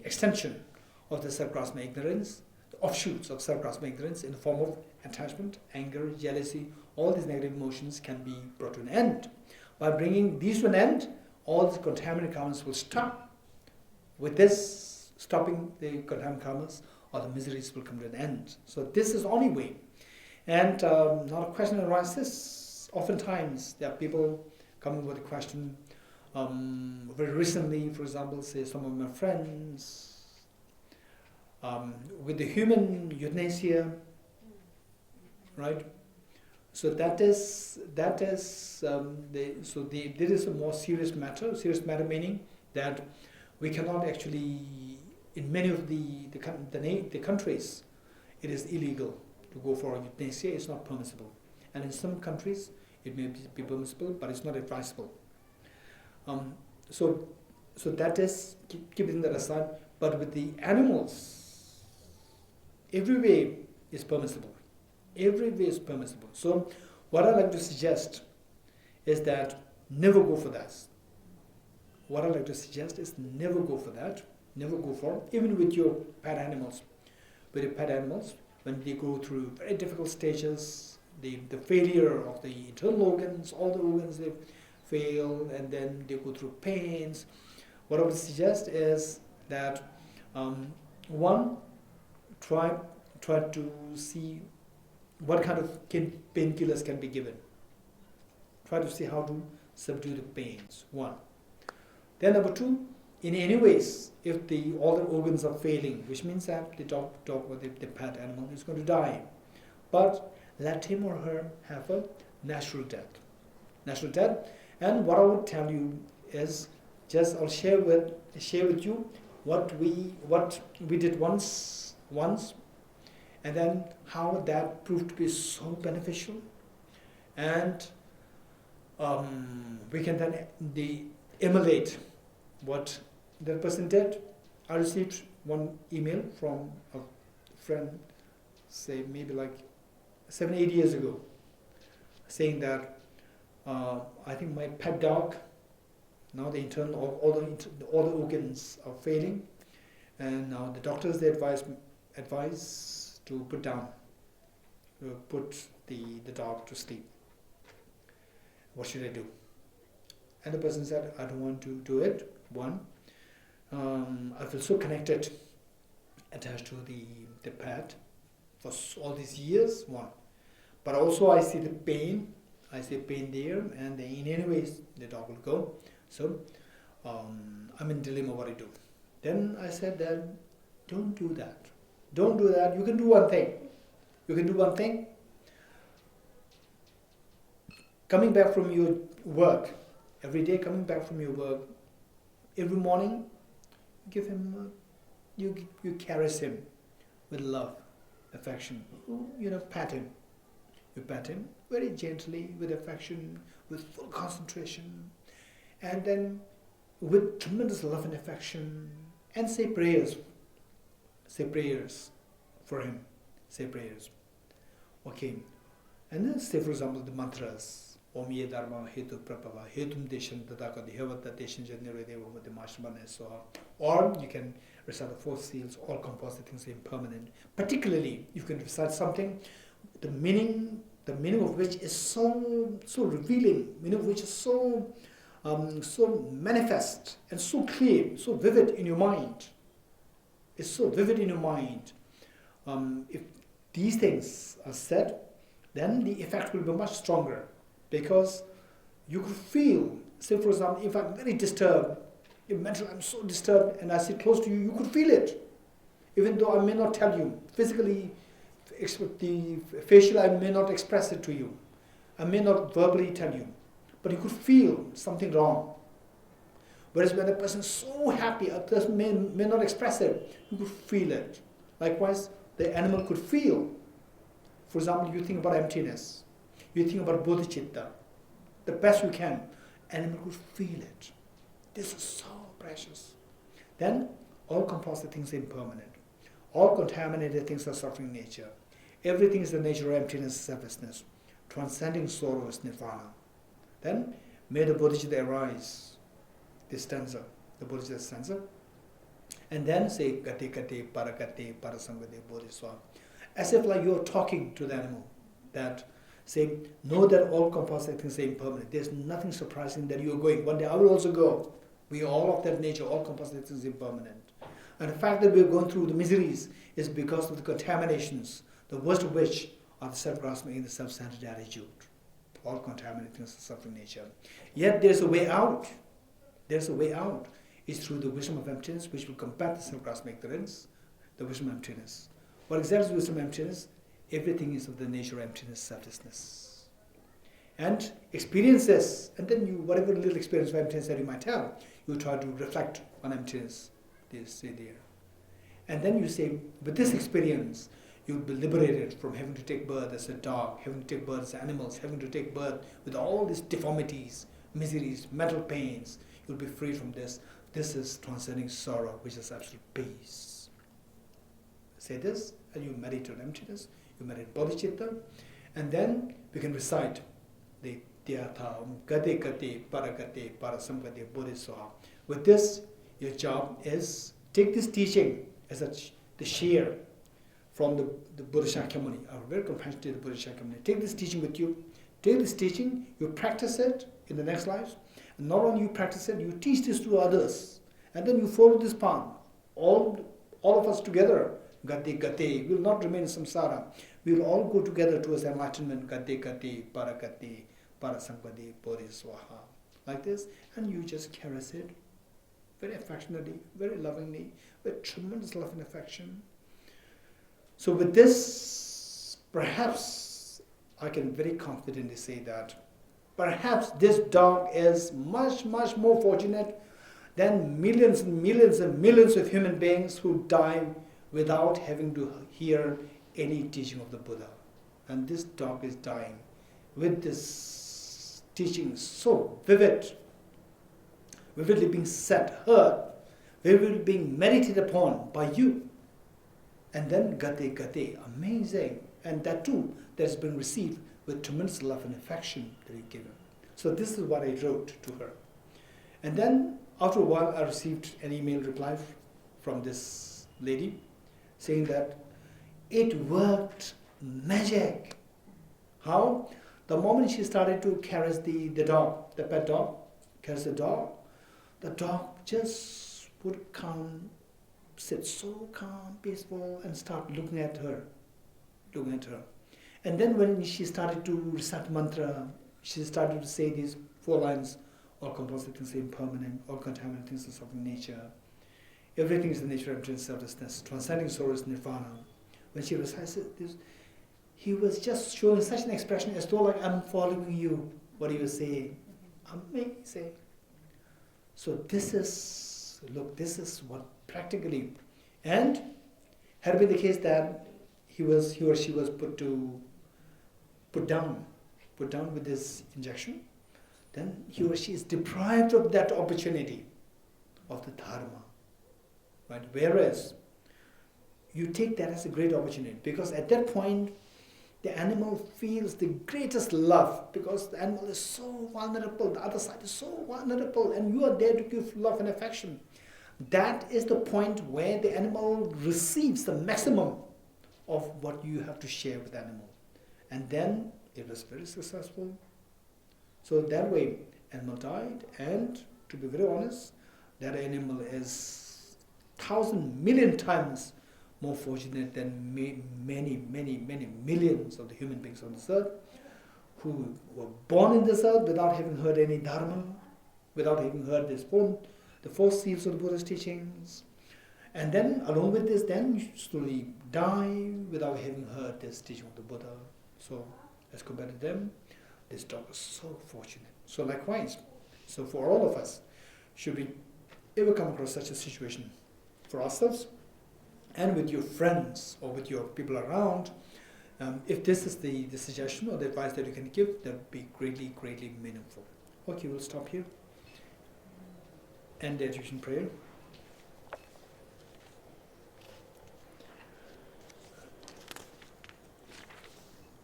extension of the self-grasping ignorance, the offshoots of self-grasping ignorance in the form of attachment, anger, jealousy, all these negative emotions can be brought to an end. By bringing these to an end, all these contaminant karmas will stop. With this, stopping the contaminant karmas, all the miseries will come to an end. So this is the only way. And now a question arises. Oftentimes, there are people coming with a question. Very recently, for example, say some of my friends, with the human euthanasia, right? So there is a more serious matter. Serious matter meaning that we cannot actually, in many of the countries, it is illegal to go for euthanasia. It's not permissible, and in some countries it may be permissible, but it's not advisable. So that is keeping that aside. But with the animals, every way is permissible. Every way is permissible. So what I like to suggest is that never go for that. what I like to suggest is never go for that. Never go for, even with your pet animals. With your pet animals, when they go through very difficult stages, the failure of the internal organs, all the organs they fail, and then they go through pains. What I would suggest is that one, try to see what kind of painkillers can be given. Try to see how to subdue the pains. One. Then number two, in any ways, if all the organs are failing, which means that the dog or the pet animal is going to die, but let him or her have a natural death. Natural death. And what I would tell you is, just I'll share with you what we did once, and then how that proved to be so beneficial, and we can then emulate what that person did. I received one email from a friend, say maybe like 7-8 years ago, saying that I think my pet dog, now the internal all the organs are failing, and now the doctors they advise to put the dog to sleep. What should I do? And the person said, I don't want to do it. One, I feel so connected, attached to the pet for all these years. One, but also I see the pain. I see pain there, and in any ways the dog will go. So I'm in dilemma what I do. Then I said that don't do that. Don't do that. You can do one thing. You can do one thing. Coming back from your work, every day coming back from your work, every morning, give him, you caress him with love, affection. Pat him. You pat him very gently, with affection, with full concentration, and then with tremendous love and affection, and say prayers. Say prayers for him. Say prayers. Okay. And then say, for example, the mantras. Om ye dharma hetu prabhava hetum deshan tadaka dhyavata deshan janire deva the mashmana, so on. Or you can recite the four seals, all composite things are impermanent. Particularly, you can recite something, the meaning of which is so revealing, meaning of which is so manifest and so clear, so vivid in your mind. It's so vivid in your mind. If these things are said, then the effect will be much stronger, because you could feel, say for example, if I'm very disturbed, I'm so disturbed, and I sit close to you, you could feel it. Even though I may not tell you, physically, the facial, I may not express it to you. I may not verbally tell you, but you could feel something wrong. Whereas when a person is so happy, a person may not express it, you could feel it. Likewise, the animal could feel. For example, you think about emptiness, you think about bodhicitta, the best you can, animal could feel it. This is so precious. Then, all composite things are impermanent. All contaminated things are suffering nature. Everything is the nature of emptiness, selflessness. Transcending sorrow is nirvana. Then, may the bodhicitta arise. This stanza, the bodhicitta stanza. And then say, gate gate paragate parasangate bodhiswa. As if like you're talking to the animal. That, saying, know that all composite things are impermanent. There's nothing surprising that you're going. One day I will also go. We are all of that nature, all composite things are impermanent. And the fact that we're going through the miseries is because of the contaminations, the worst of which are the self-grasping and the self-centered attitude. All contaminated things are suffering nature. Yet there's a way out. There's a way out. It's through the wisdom of emptiness, which will combat the self-grasping ignorance, the wisdom of emptiness. What exactly is wisdom of emptiness? Everything is of the nature of emptiness, selflessness. And experience this, and then you, whatever little experience of emptiness that you might have, you try to reflect on emptiness. This there. And then you say, with this experience, you'll be liberated from having to take birth as a dog, having to take birth as animals, having to take birth with all these deformities, miseries, mental pains. You'll be free from this. This is transcending sorrow, which is absolute peace. Say this, and you meditate on emptiness, you meditate bodhicitta, and then we can recite the Tyatha, Gate Gate, Paragate, Parasamgate, Bodhisattva, With this, your job is take this teaching as the share from the Buddha Shakyamuni. I'm very compassionate to the Buddha Shakyamuni. Take this teaching with you. Take this teaching, you practice it in the next lives. And not only you practice it, you teach this to others. And then you follow this path. All of us together, gate gate, will not remain in samsara. We will all go together towards enlightenment, gate gate, paragate, parasampade, bodhiswaha. Like this. And you just caress it very affectionately, very lovingly, with tremendous love and affection. So with this, perhaps I can very confidently say that perhaps this dog is much, much more fortunate than millions and millions and millions of human beings who die without having to hear any teaching of the Buddha. And this dog is dying with this teaching so vividly being said, heard, vividly being meditated upon by you. And then gate gate, amazing. And that too, that has been received with tremendous love and affection that you give her. So this is what I wrote to her. And then after a while I received an email reply from this lady saying that it worked magic. How? The moment she started to caress the dog, the pet dog, caress the dog just would calm, sit so calm, peaceful, and start looking at her. And then when she started to recite mantra, she started to say these 4 lines, all composite things are impermanent, all contaminant things are of nature. Everything is the nature of selflessness, transcending soul is nirvana. When she recited this, he was just showing such an expression as though like, I'm following you, what he was saying. Amazing. So this is what practically, and had it been the case that he or she was put down with this injection, then he or she is deprived of that opportunity of the dharma. Right? Whereas you take that as a great opportunity, because at that point the animal feels the greatest love, because the animal is so vulnerable, the other side is so vulnerable, and you are there to give love and affection. That is the point where the animal receives the maximum of what you have to share with the animal. And then it was very successful. So that way, animal died, and to be very honest, that animal is 1,000 million times more fortunate than many millions of the human beings on this earth who were born in this earth without having heard any dharma, without having heard the 4 seals of the Buddha's teachings. And then, along with this, then you slowly die without having heard this teaching of the Buddha. So, as compared to them, this dog is so fortunate. So likewise, so for all of us, should we ever come across such a situation for ourselves and with your friends or with your people around, if this is the suggestion or the advice that you can give, that would be greatly, greatly meaningful. Okay, we'll stop here. End the education prayer.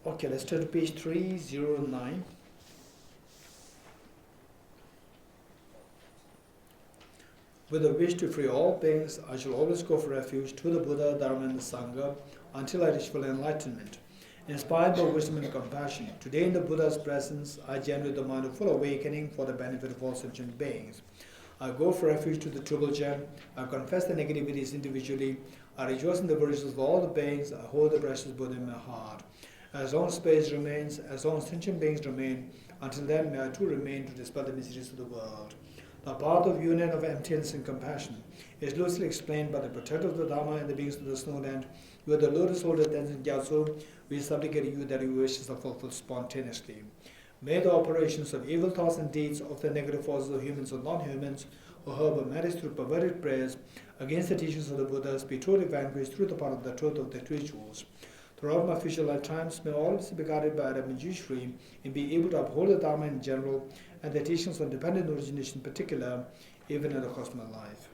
Okay, let's turn to page 309. With a wish to free all beings, I shall always go for refuge to the Buddha, Dharma and the Sangha until I reach full enlightenment. Inspired by wisdom and compassion, today in the Buddha's presence, I generate the mind of full awakening for the benefit of all sentient beings. I go for refuge to the triple gem. I confess the negativities individually. I rejoice in the virtues of all the beings. I hold the precious Buddha in my heart. As long as space remains, as long as sentient beings remain, until then may I too remain to dispel the miseries of the world. The path of union of emptiness and compassion is loosely explained by the protector of the Dharma and the beings of the snowland. You are the lotus holder Tenzin Gyatso. We supplicate you that your wishes are fulfilled spontaneously. May the operations of evil thoughts and deeds of the negative forces of humans or non-humans who herb or manage through perverted prayers against the teachings of the Buddhas be totally vanquished through the power of the truth of the rituals. Throughout my future lifetimes, may all be guided by Adam and Jishri and be able to uphold the Dharma in general and the teachings on dependent origination in particular, even in the course of my life.